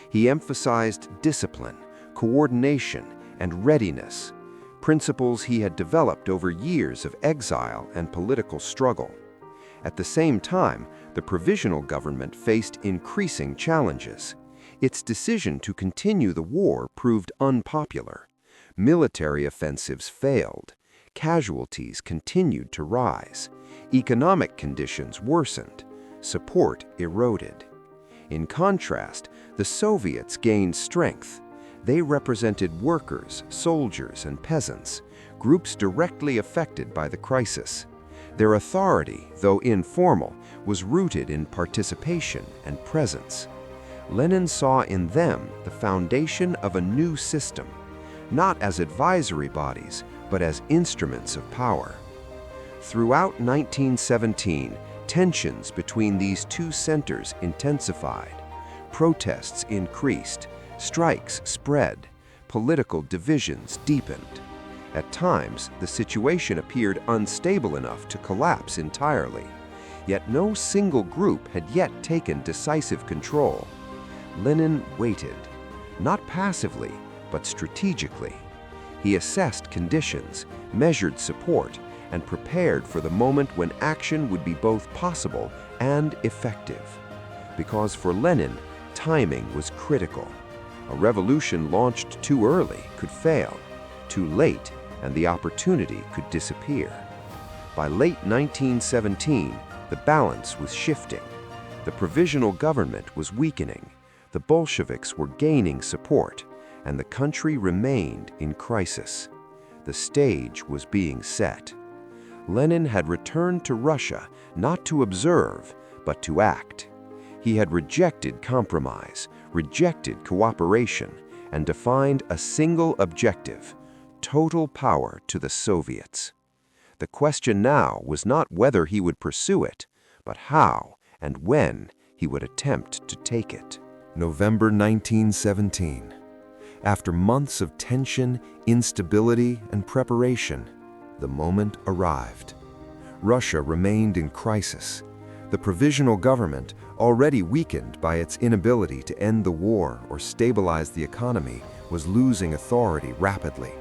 He emphasized discipline, coordination, and readiness, principles he had developed over years of exile and political struggle. At the same time, the provisional government faced increasing challenges. Its decision to continue the war proved unpopular. Military offensives failed. Casualties continued to rise. Economic conditions worsened. Support eroded. In contrast, the Soviets gained strength. They represented workers, soldiers, and peasants, groups directly affected by the crisis. Their authority, though informal, was rooted in participation and presence. Lenin saw in them the foundation of a new system, not as advisory bodies, but as instruments of power. Throughout 1917, tensions between these two centers intensified. Protests increased, strikes spread, political divisions deepened. At times, the situation appeared unstable enough to collapse entirely. Yet no single group had yet taken decisive control. Lenin waited, not passively, but strategically. He assessed conditions, measured support, and prepared for the moment when action would be both possible and effective. Because for Lenin, timing was critical. A revolution launched too early could fail, too late, and the opportunity could disappear. By late 1917, the balance was shifting. The provisional government was weakening, the Bolsheviks were gaining support, and the country remained in crisis. The stage was being set. Lenin had returned to Russia not to observe, but to act. He had rejected compromise, rejected cooperation, and defined a single objective: total power to the Soviets. The question now was not whether he would pursue it, but how and when he would attempt to take it. November 1917. After months of tension, instability, and preparation, the moment arrived. Russia remained in crisis. The provisional government, already weakened by its inability to end the war or stabilize the economy, was losing authority rapidly.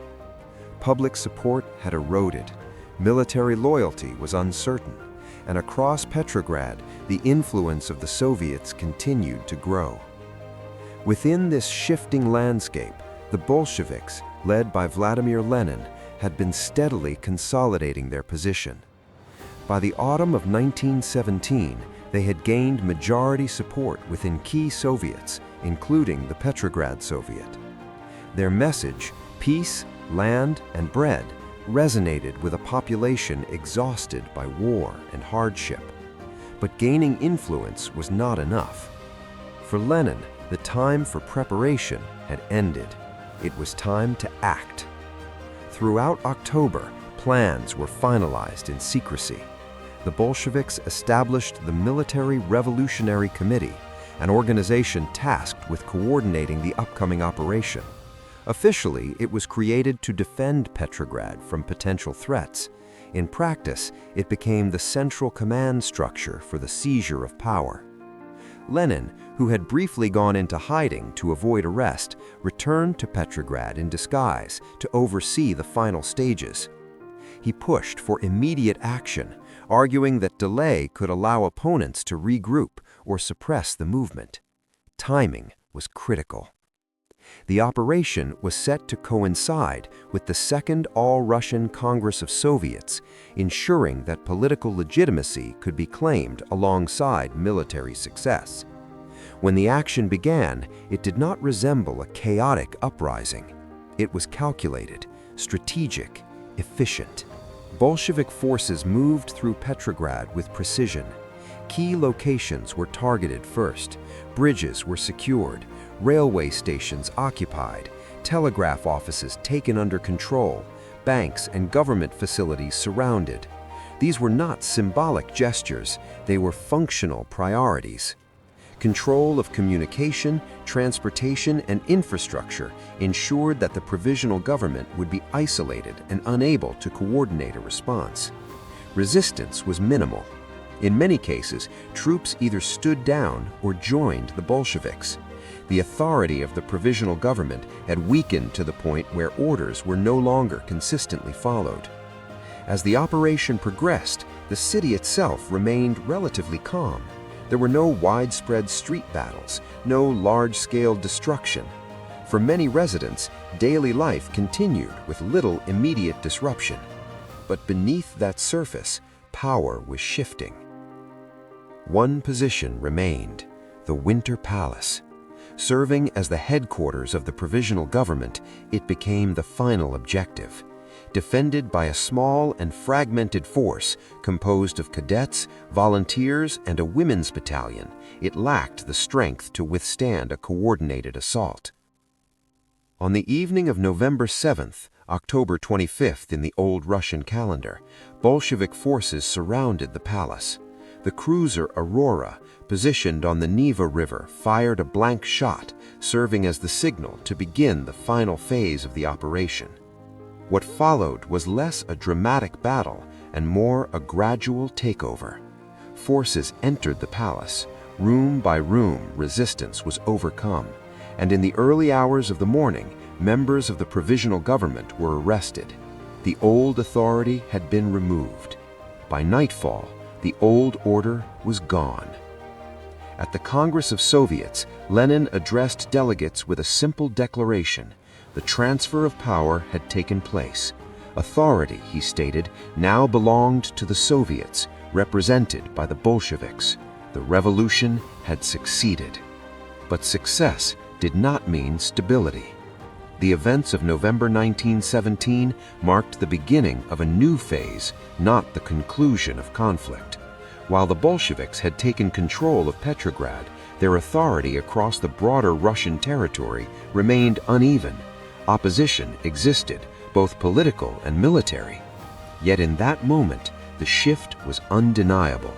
Public support had eroded, military loyalty was uncertain, and across Petrograd, the influence of the Soviets continued to grow. Within this shifting landscape, the Bolsheviks, led by Vladimir Lenin, had been steadily consolidating their position. By the autumn of 1917, they had gained majority support within key Soviets, including the Petrograd Soviet. Their message, peace, land, and bread, resonated with a population exhausted by war and hardship. But gaining influence was not enough. For Lenin, the time for preparation had ended. It was time to act. Throughout October, plans were finalized in secrecy. The Bolsheviks established the Military Revolutionary Committee, an organization tasked with coordinating the upcoming operation. Officially, it was created to defend Petrograd from potential threats. In practice, it became the central command structure for the seizure of power. Lenin, who had briefly gone into hiding to avoid arrest, returned to Petrograd in disguise to oversee the final stages. He pushed for immediate action, arguing that delay could allow opponents to regroup or suppress the movement. Timing was critical. The operation was set to coincide with the Second All-Russian Congress of Soviets, ensuring that political legitimacy could be claimed alongside military success. When the action began, it did not resemble a chaotic uprising. It was calculated, strategic, efficient. Bolshevik forces moved through Petrograd with precision. Key locations were targeted first, bridges were secured, railway stations occupied, telegraph offices taken under control, banks and government facilities surrounded. These were not symbolic gestures, they were functional priorities. Control of communication, transportation, and infrastructure ensured that the provisional government would be isolated and unable to coordinate a response. Resistance was minimal. In many cases, troops either stood down or joined the Bolsheviks. The authority of the provisional government had weakened to the point where orders were no longer consistently followed. As the operation progressed, the city itself remained relatively calm. There were no widespread street battles, no large-scale destruction. For many residents, daily life continued with little immediate disruption. But beneath that surface, power was shifting. One position remained, the Winter Palace. Serving as the headquarters of the provisional government, it became the final objective. defended by a small and fragmented force composed of cadets, volunteers, and a women's battalion, it lacked the strength to withstand a coordinated assault. On the evening of November 7th, October 25th in the old Russian calendar, Bolshevik forces surrounded the palace. The cruiser Aurora, positioned on the Neva River, fired a blank shot, serving as the signal to begin the final phase of the operation. What followed was less a dramatic battle and more a gradual takeover. Forces entered the palace. Room by room, resistance was overcome, and in the early hours of the morning, members of the provisional government were arrested. The old authority had been removed. By nightfall, the old order was gone. At the Congress of Soviets, Lenin addressed delegates with a simple declaration. The transfer of power had taken place. Authority, he stated, now belonged to the Soviets, represented by the Bolsheviks. The revolution had succeeded. But success did not mean stability. The events of November 1917 marked the beginning of a new phase, not the conclusion of conflict. While the Bolsheviks had taken control of Petrograd, their authority across the broader Russian territory remained uneven. Opposition existed, both political and military. Yet in that moment, the shift was undeniable.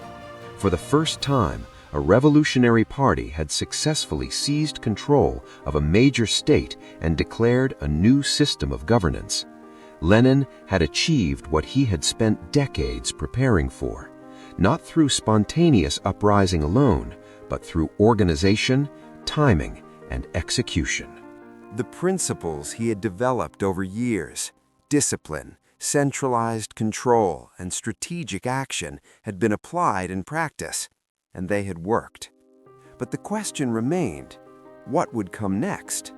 For the first time, a revolutionary party had successfully seized control of a major state and declared a new system of governance. Lenin had achieved what he had spent decades preparing for, not through spontaneous uprising alone, but through organization, timing, and execution. The principles he had developed over years, discipline, centralized control, and strategic action had been applied in practice, and they had worked. But the question remained, what would come next?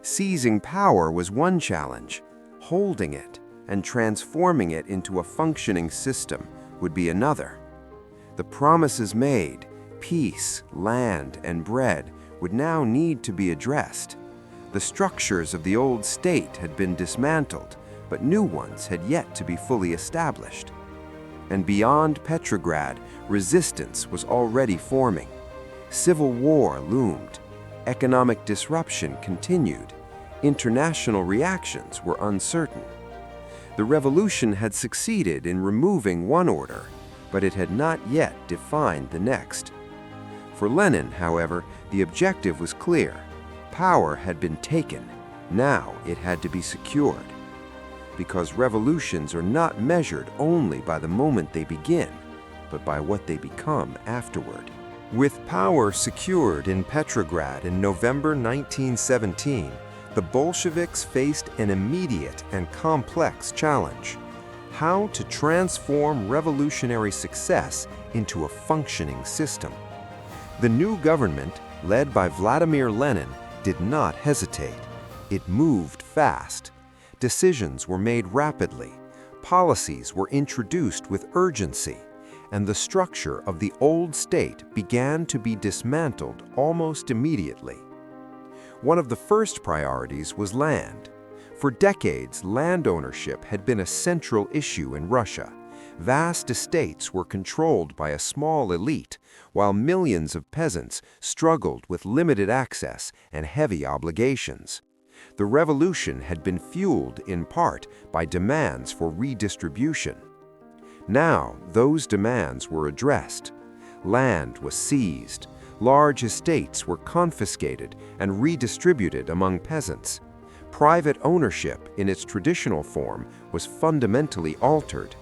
Seizing power was one challenge. Holding it and transforming it into a functioning system would be another. The promises made, peace, land, and bread, would now need to be addressed. The structures of the old state had been dismantled, but new ones had yet to be fully established. And beyond Petrograd, resistance was already forming. Civil war loomed. Economic disruption continued. International reactions were uncertain. The revolution had succeeded in removing one order, but it had not yet defined the next. For Lenin, however, the objective was clear. Power had been taken. Now it had to be secured. Because revolutions are not measured only by the moment they begin, but by what they become afterward. With power secured in Petrograd in November 1917, the Bolsheviks faced an immediate and complex challenge: how to transform revolutionary success into a functioning system. The new government, led by Vladimir Lenin, did not hesitate. It moved fast. Decisions were made rapidly. Policies were introduced with urgency, and the structure of the old state began to be dismantled almost immediately. One of the first priorities was land. For decades, land ownership had been a central issue in Russia. Vast estates were controlled by a small elite, while millions of peasants struggled with limited access and heavy obligations. The revolution had been fueled in part by demands for redistribution. Now, those demands were addressed. Land was seized. Large estates were confiscated and redistributed among peasants. Private ownership in its traditional form was fundamentally altered.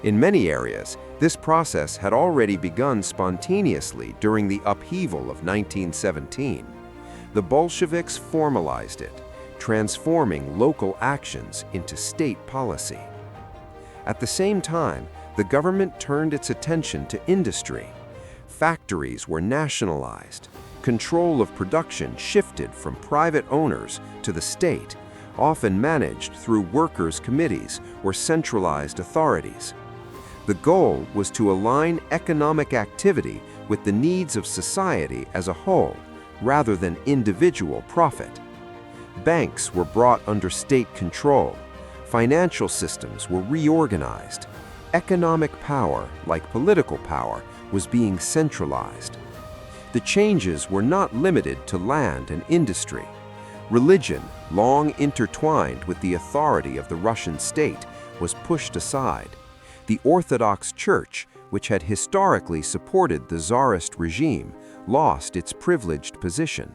In many areas, this process had already begun spontaneously during the upheaval of 1917. The Bolsheviks formalized it, transforming local actions into state policy. At the same time, the government turned its attention to industry. Factories were nationalized. Control of production shifted from private owners to the state, often managed through workers' committees or centralized authorities. The goal was to align economic activity with the needs of society as a whole, rather than individual profit. Banks were brought under state control. Financial systems were reorganized. Economic power, like political power, was being centralized. The changes were not limited to land and industry. Religion, long intertwined with the authority of the Russian state, was pushed aside. The Orthodox Church, which had historically supported the Tsarist regime, lost its privileged position.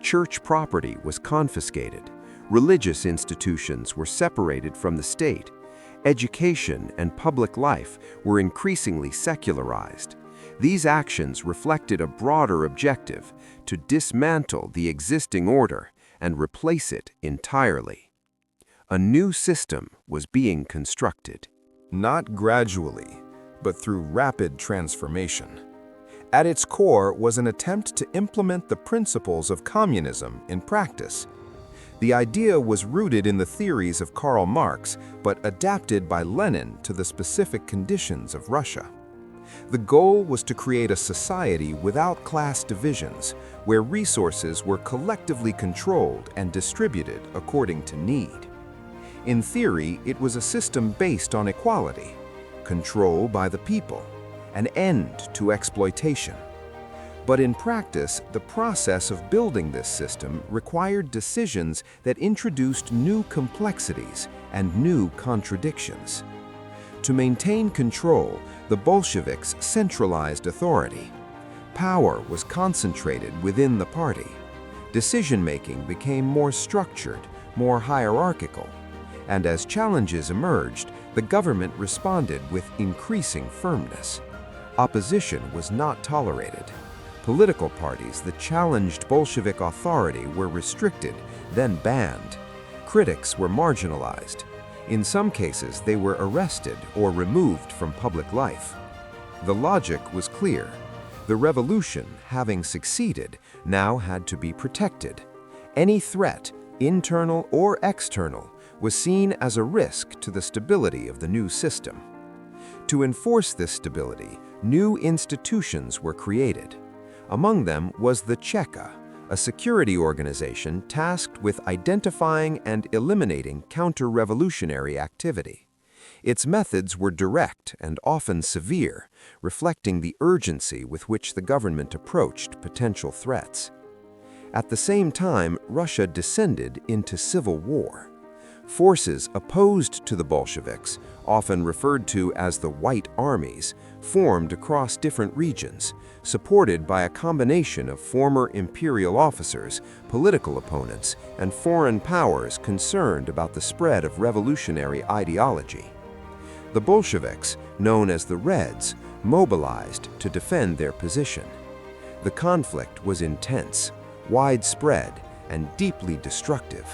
Church property was confiscated. Religious institutions were separated from the state. Education and public life were increasingly secularized. These actions reflected a broader objective: to dismantle the existing order and replace it entirely. A new system was being constructed. Not gradually, but through rapid transformation. At its core was an attempt to implement the principles of communism in practice. The idea was rooted in the theories of Karl Marx, but adapted by Lenin to the specific conditions of Russia. The goal was to create a society without class divisions, where resources were collectively controlled and distributed according to need. In theory, it was a system based on equality, control by the people, an end to exploitation. But in practice, the process of building this system required decisions that introduced new complexities and new contradictions. To maintain control, the Bolsheviks centralized authority. Power was concentrated within the party. Decision-making became more structured, more hierarchical. And as challenges emerged, the government responded with increasing firmness. Opposition was not tolerated. Political parties that challenged Bolshevik authority were restricted, then banned. Critics were marginalized. In some cases, they were arrested or removed from public life. The logic was clear. The revolution, having succeeded, now had to be protected. Any threat, internal or external, was seen as a risk to the stability of the new system. To enforce this stability, new institutions were created. Among them was the Cheka, a security organization tasked with identifying and eliminating counter-revolutionary activity. Its methods were direct and often severe, reflecting the urgency with which the government approached potential threats. At the same time, Russia descended into civil war. Forces opposed to the Bolsheviks, often referred to as the White Armies, formed across different regions, supported by a combination of former imperial officers, political opponents, and foreign powers concerned about the spread of revolutionary ideology. The Bolsheviks, known as the Reds, mobilized to defend their position. The conflict was intense, widespread, and deeply destructive.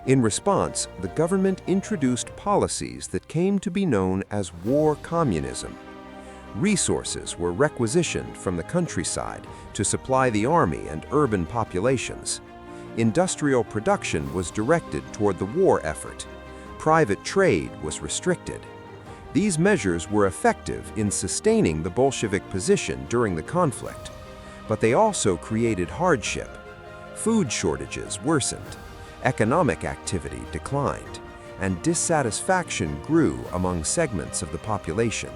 In response, the government introduced policies that came to be known as war communism. Resources were requisitioned from the countryside to supply the army and urban populations. Industrial production was directed toward the war effort. Private trade was restricted. These measures were effective in sustaining the Bolshevik position during the conflict, but they also created hardship. Food shortages worsened. Economic activity declined, and dissatisfaction grew among segments of the population.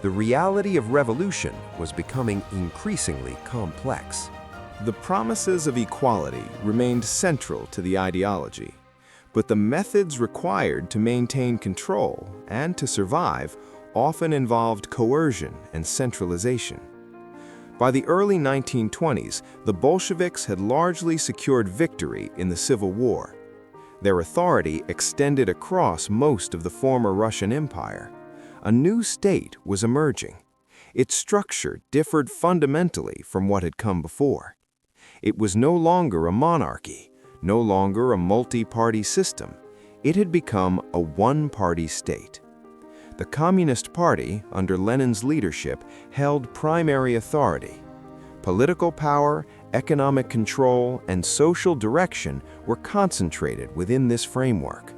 The reality of revolution was becoming increasingly complex. The promises of equality remained central to the ideology, but the methods required to maintain control and to survive often involved coercion and centralization. By the early 1920s, the Bolsheviks had largely secured victory in the Civil War. Their authority extended across most of the former Russian Empire. A new state was emerging. Its structure differed fundamentally from what had come before. It was no longer a monarchy, no longer a multi-party system. It had become a one-party state. The Communist Party, under Lenin's leadership, held primary authority. Political power, economic control, and social direction were concentrated within this framework.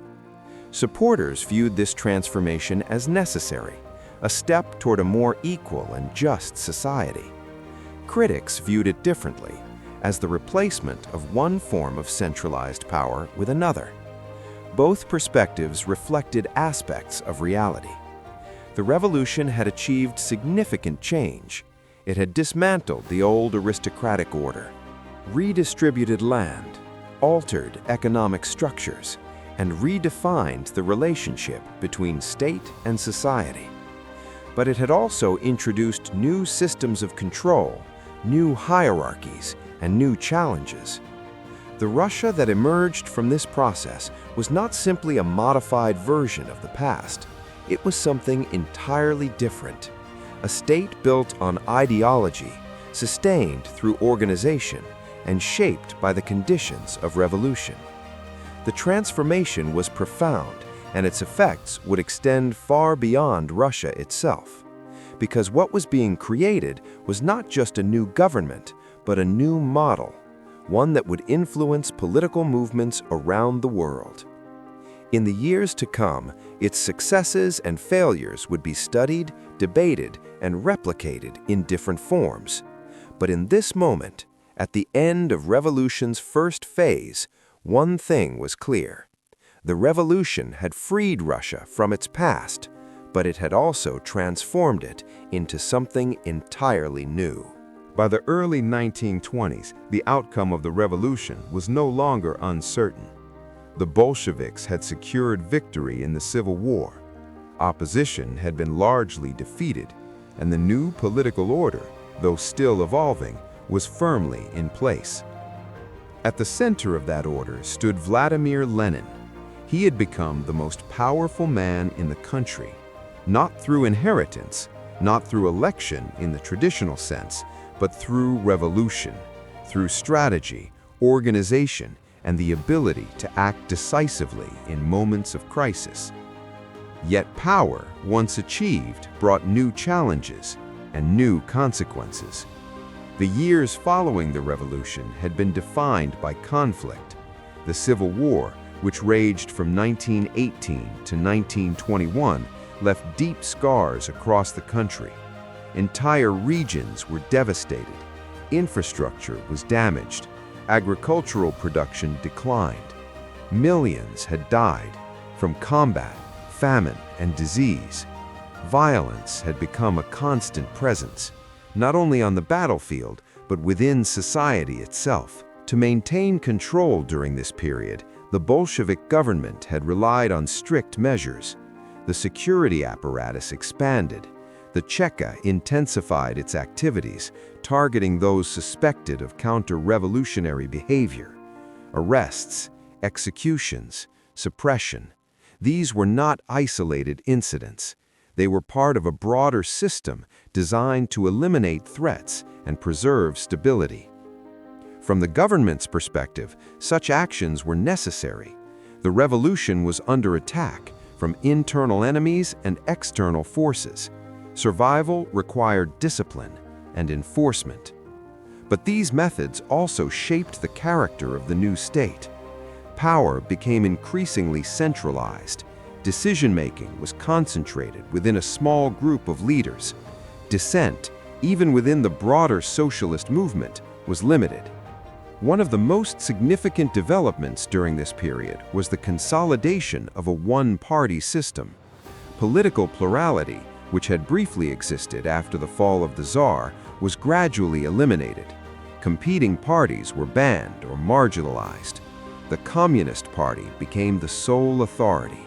Supporters viewed this transformation as necessary, a step toward a more equal and just society. Critics viewed it differently, as the replacement of one form of centralized power with another. Both perspectives reflected aspects of reality. The revolution had achieved significant change. It had dismantled the old aristocratic order, redistributed land, altered economic structures, and redefined the relationship between state and society. But it had also introduced new systems of control, new hierarchies, and new challenges. The Russia that emerged from this process was not simply a modified version of the past. It was something entirely different. A state built on ideology, sustained through organization, and shaped by the conditions of revolution. The transformation was profound, and its effects would extend far beyond Russia itself. Because what was being created was not just a new government, but a new model, one that would influence political movements around the world. In the years to come, its successes and failures would be studied, debated, and replicated in different forms. But in this moment, at the end of revolution's first phase, one thing was clear. The revolution had freed Russia from its past, but it had also transformed it into something entirely new. By the early 1920s, the outcome of the revolution was no longer uncertain. The Bolsheviks had secured victory in the Civil War. Opposition had been largely defeated, and the new political order, though still evolving, was firmly in place. At the center of that order stood Vladimir Lenin. He had become the most powerful man in the country, not through inheritance, not through election in the traditional sense, but through revolution, through strategy, organization, and the ability to act decisively in moments of crisis. Yet power, once achieved, brought new challenges and new consequences. The years following the revolution had been defined by conflict. The Civil War, which raged from 1918 to 1921, left deep scars across the country. Entire regions were devastated. Infrastructure was damaged. Agricultural production declined. Millions had died from combat, famine, and disease. Violence had become a constant presence, not only on the battlefield, but within society itself. To maintain control during this period, the Bolshevik government had relied on strict measures. The security apparatus expanded. The Cheka intensified its activities, targeting those suspected of counter-revolutionary behavior. Arrests, executions, suppression. These were not isolated incidents. They were part of a broader system designed to eliminate threats and preserve stability. From the government's perspective, such actions were necessary. The revolution was under attack from internal enemies and external forces. Survival required discipline and enforcement. But these methods also shaped the character of the new state. Power became increasingly centralized. Decision-making was concentrated within a small group of leaders. Dissent, even within the broader socialist movement, was limited. One of the most significant developments during this period was the consolidation of a one-party system. Political plurality, which had briefly existed after the fall of the Tsar, was gradually eliminated. Competing parties were banned or marginalized. The Communist Party became the sole authority.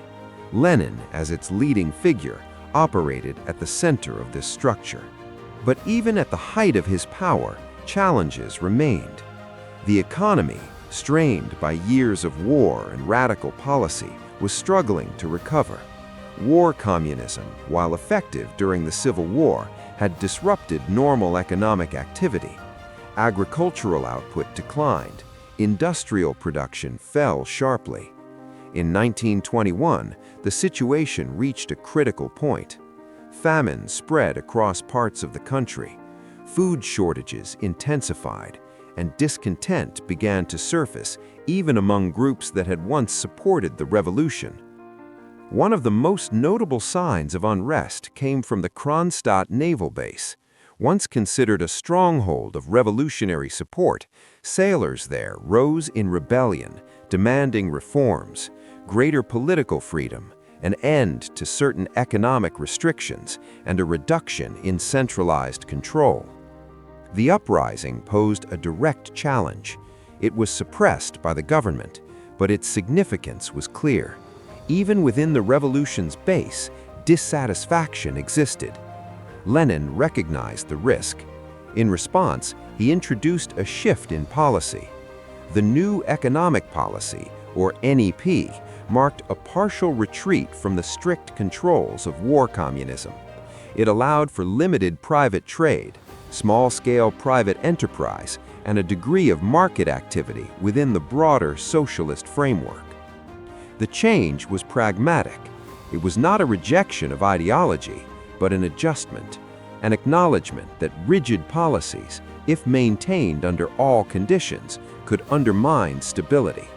Lenin, as its leading figure, operated at the center of this structure. But even at the height of his power, challenges remained. The economy, strained by years of war and radical policy, was struggling to recover. War communism, while effective during the Civil War, had disrupted normal economic activity. Agricultural output declined. Industrial production fell sharply. In 1921, the situation reached a critical point. Famine spread across parts of the country. Food shortages intensified, and discontent began to surface even among groups that had once supported the revolution. One of the most notable signs of unrest came from the Kronstadt naval base. Once considered a stronghold of revolutionary support, sailors there rose in rebellion, demanding reforms. greater political freedom, an end to certain economic restrictions, and a reduction in centralized control. The uprising posed a direct challenge. It was suppressed by the government, but its significance was clear. Even within the revolution's base, dissatisfaction existed. Lenin recognized the risk. In response, he introduced a shift in policy. The new economic policy, or NEP, marked a partial retreat from the strict controls of war communism. It allowed for limited private trade, small-scale private enterprise, and a degree of market activity within the broader socialist framework. The change was pragmatic. It was not a rejection of ideology, but an adjustment, an acknowledgement that rigid policies, if maintained under all conditions, could undermine stability.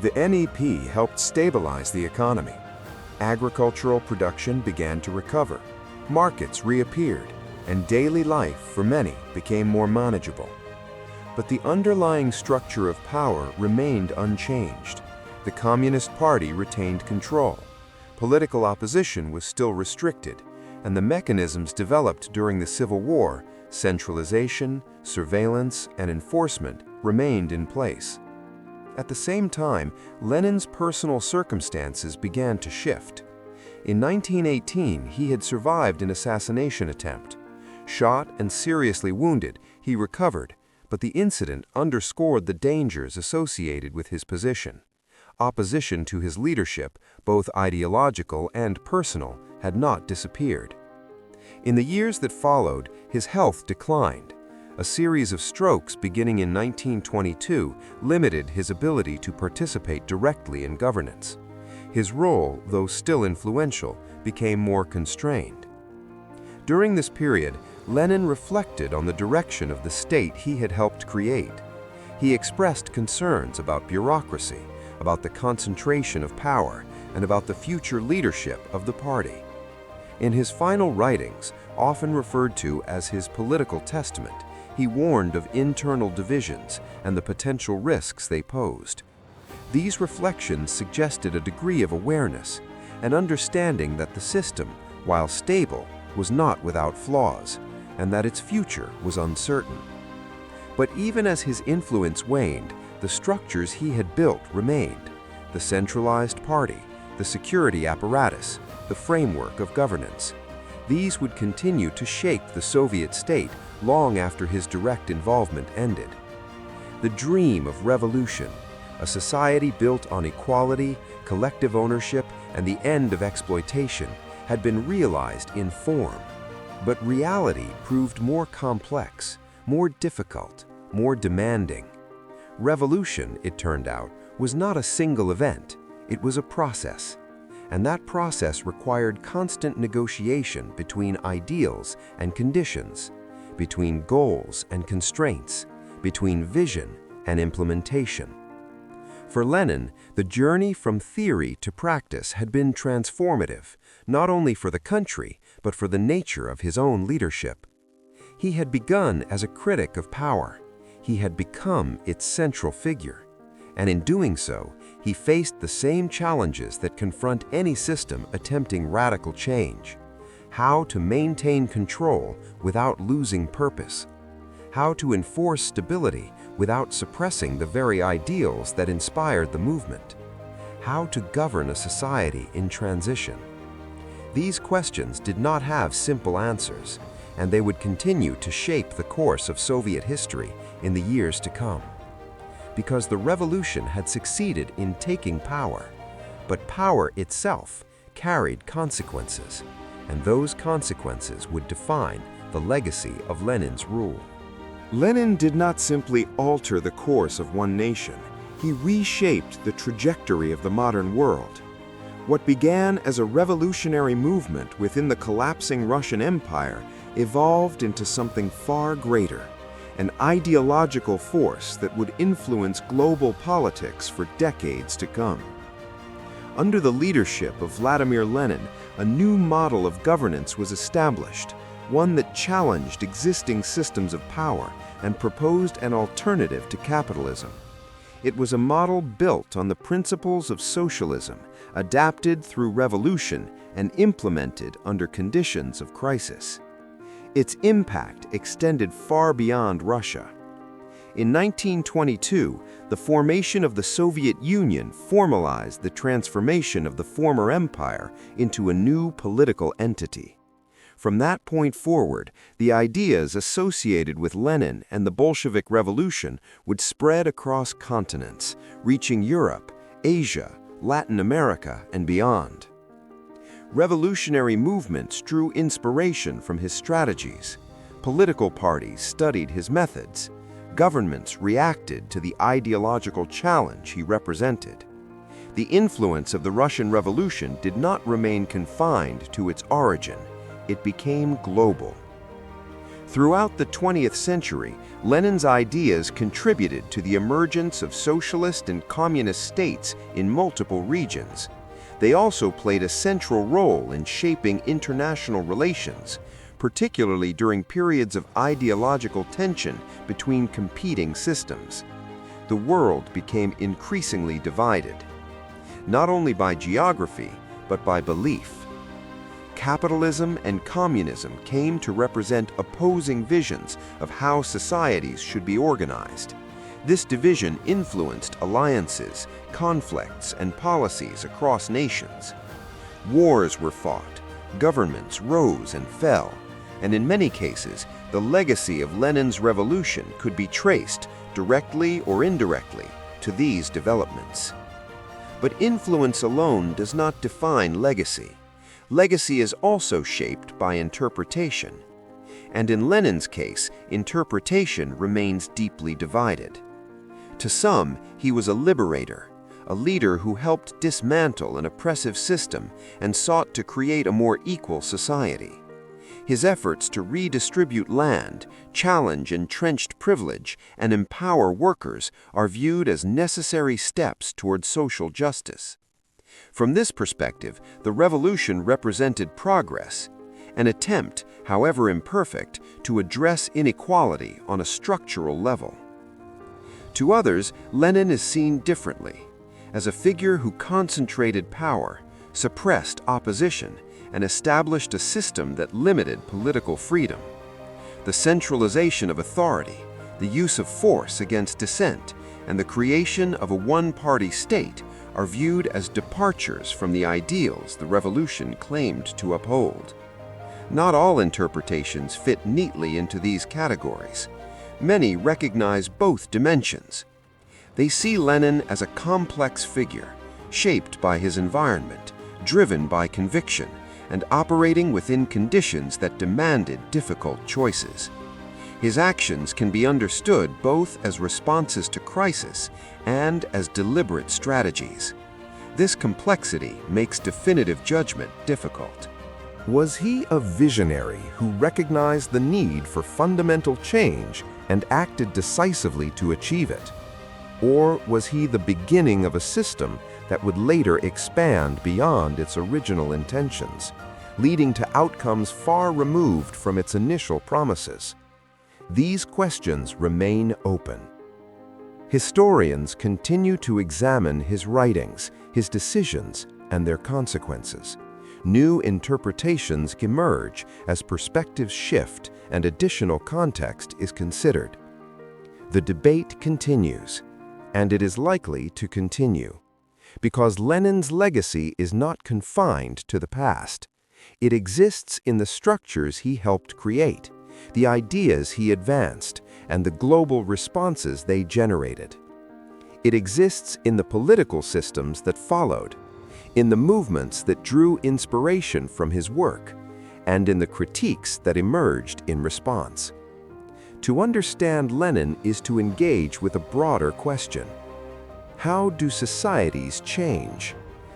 The NEP helped stabilize the economy. Agricultural production began to recover, markets reappeared, and daily life for many became more manageable. But the underlying structure of power remained unchanged. The Communist Party retained control. Political opposition was still restricted, and the mechanisms developed during the Civil War, centralization, surveillance, and enforcement, remained in place. At the same time, Lenin's personal circumstances began to shift. In 1918, he had survived an assassination attempt. Shot and seriously wounded, he recovered, but the incident underscored the dangers associated with his position. Opposition to his leadership, both ideological and personal, had not disappeared. In the years that followed, his health declined. A series of strokes beginning in 1922 limited his ability to participate directly in governance. His role, though still influential, became more constrained. During this period, Lenin reflected on the direction of the state he had helped create. He expressed concerns about bureaucracy, about the concentration of power, and about the future leadership of the party. In his final writings, often referred to as his political testament, he warned of internal divisions and the potential risks they posed. These reflections suggested a degree of awareness, an understanding that the system, while stable, was not without flaws, and that its future was uncertain. But even as his influence waned, the structures he had built remained: the centralized party, the security apparatus, the framework of governance. These would continue to shape the Soviet state long after his direct involvement ended. The dream of revolution, a society built on equality, collective ownership, and the end of exploitation, had been realized in form. But reality proved more complex, more difficult, more demanding. Revolution, it turned out, was not a single event, it was a process. And that process required constant negotiation between ideals and conditions, between goals and constraints, between vision and implementation. For Lenin, the journey from theory to practice had been transformative, not only for the country, but for the nature of his own leadership. He had begun as a critic of power. He had become its central figure. And in doing so, he faced the same challenges that confront any system attempting radical change: how to maintain control without losing purpose, how to enforce stability without suppressing the very ideals that inspired the movement, how to govern a society in transition. These questions did not have simple answers, and they would continue to shape the course of Soviet history in the years to come. Because the revolution had succeeded in taking power, but power itself carried consequences, and those consequences would define the legacy of Lenin's rule. Lenin did not simply alter the course of one nation, he reshaped the trajectory of the modern world. What began as a revolutionary movement within the collapsing Russian Empire evolved into something far greater, an ideological force that would influence global politics for decades to come. Under the leadership of Vladimir Lenin, a new model of governance was established, one that challenged existing systems of power and proposed an alternative to capitalism. It was a model built on the principles of socialism, adapted through revolution and implemented under conditions of crisis. Its impact extended far beyond Russia. In 1922, the formation of the Soviet Union formalized the transformation of the former empire into a new political entity. From that point forward, the ideas associated with Lenin and the Bolshevik Revolution would spread across continents, reaching Europe, Asia, Latin America, and beyond. Revolutionary movements drew inspiration from his strategies. Political parties studied his methods. Governments reacted to the ideological challenge he represented. The influence of the Russian Revolution did not remain confined to its origin. It became global. Throughout the 20th century, Lenin's ideas contributed to the emergence of socialist and communist states in multiple regions. They also played a central role in shaping international relations, particularly during periods of ideological tension between competing systems. The world became increasingly divided, not only by geography, but by belief. Capitalism and communism came to represent opposing visions of how societies should be organized. This division influenced alliances, conflicts, and policies across nations. Wars were fought, governments rose and fell, and in many cases, the legacy of Lenin's revolution could be traced, directly or indirectly, to these developments. But influence alone does not define legacy. Legacy is also shaped by interpretation. And in Lenin's case, interpretation remains deeply divided. To some, he was a liberator, a leader who helped dismantle an oppressive system and sought to create a more equal society. His efforts to redistribute land, challenge entrenched privilege, and empower workers are viewed as necessary steps toward social justice. From this perspective, the revolution represented progress, an attempt, however imperfect, to address inequality on a structural level. To others, Lenin is seen differently, as a figure who concentrated power, suppressed opposition, and established a system that limited political freedom. The centralization of authority, the use of force against dissent, and the creation of a one-party state are viewed as departures from the ideals the revolution claimed to uphold. Not all interpretations fit neatly into these categories. Many recognize both dimensions. They see Lenin as a complex figure, shaped by his environment, driven by conviction, and operating within conditions that demanded difficult choices. His actions can be understood both as responses to crisis and as deliberate strategies. This complexity makes definitive judgment difficult. Was he a visionary who recognized the need for fundamental change and acted decisively to achieve it? Or was he the beginning of a system that would later expand beyond its original intentions, leading to outcomes far removed from its initial promises? These questions remain open. Historians continue to examine his writings, his decisions, and their consequences. New interpretations emerge as perspectives shift and additional context is considered. The debate continues, and it is likely to continue, because Lenin's legacy is not confined to the past. It exists in the structures he helped create, the ideas he advanced, and the global responses they generated. It exists in the political systems that followed, in the movements that drew inspiration from his work, and in the critiques that emerged in response. To understand Lenin is to engage with a broader question. How do societies change?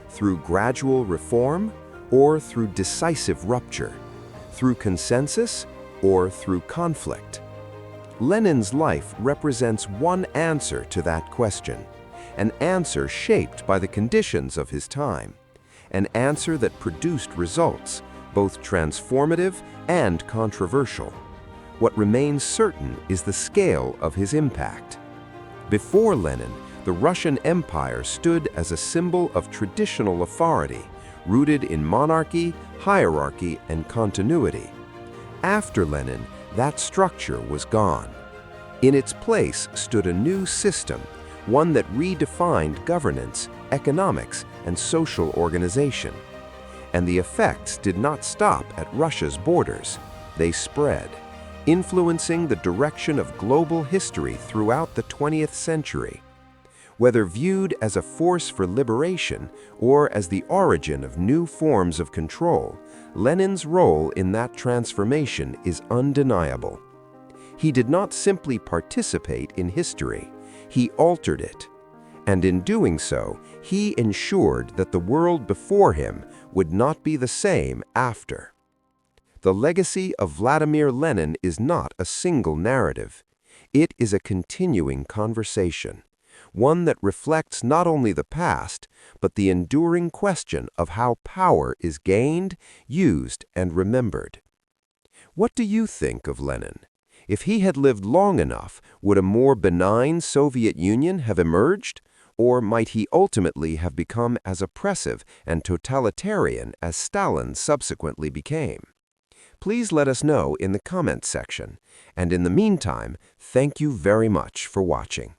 Through gradual reform or through decisive rupture? Through consensus or through conflict? Lenin's life represents one answer to that question, an answer shaped by the conditions of his time, an answer that produced results, both transformative and controversial. What remains certain is the scale of his impact. Before Lenin, the Russian Empire stood as a symbol of traditional authority, rooted in monarchy, hierarchy, and continuity. After Lenin, that structure was gone. In its place stood a new system, one that redefined governance, economics, and social organization. And the effects did not stop at Russia's borders. They spread, influencing the direction of global history throughout the 20th century. Whether viewed as a force for liberation or as the origin of new forms of control, Lenin's role in that transformation is undeniable. He did not simply participate in history, he altered it. And in doing so, he ensured that the world before him would not be the same after. The legacy of Vladimir Lenin is not a single narrative. It is a continuing conversation, one that reflects not only the past, but the enduring question of how power is gained, used, and remembered. What do you think of Lenin? If he had lived long enough, would a more benign Soviet Union have emerged? Or might he ultimately have become as oppressive and totalitarian as Stalin subsequently became? Please let us know in the comments section. And in the meantime, thank you very much for watching.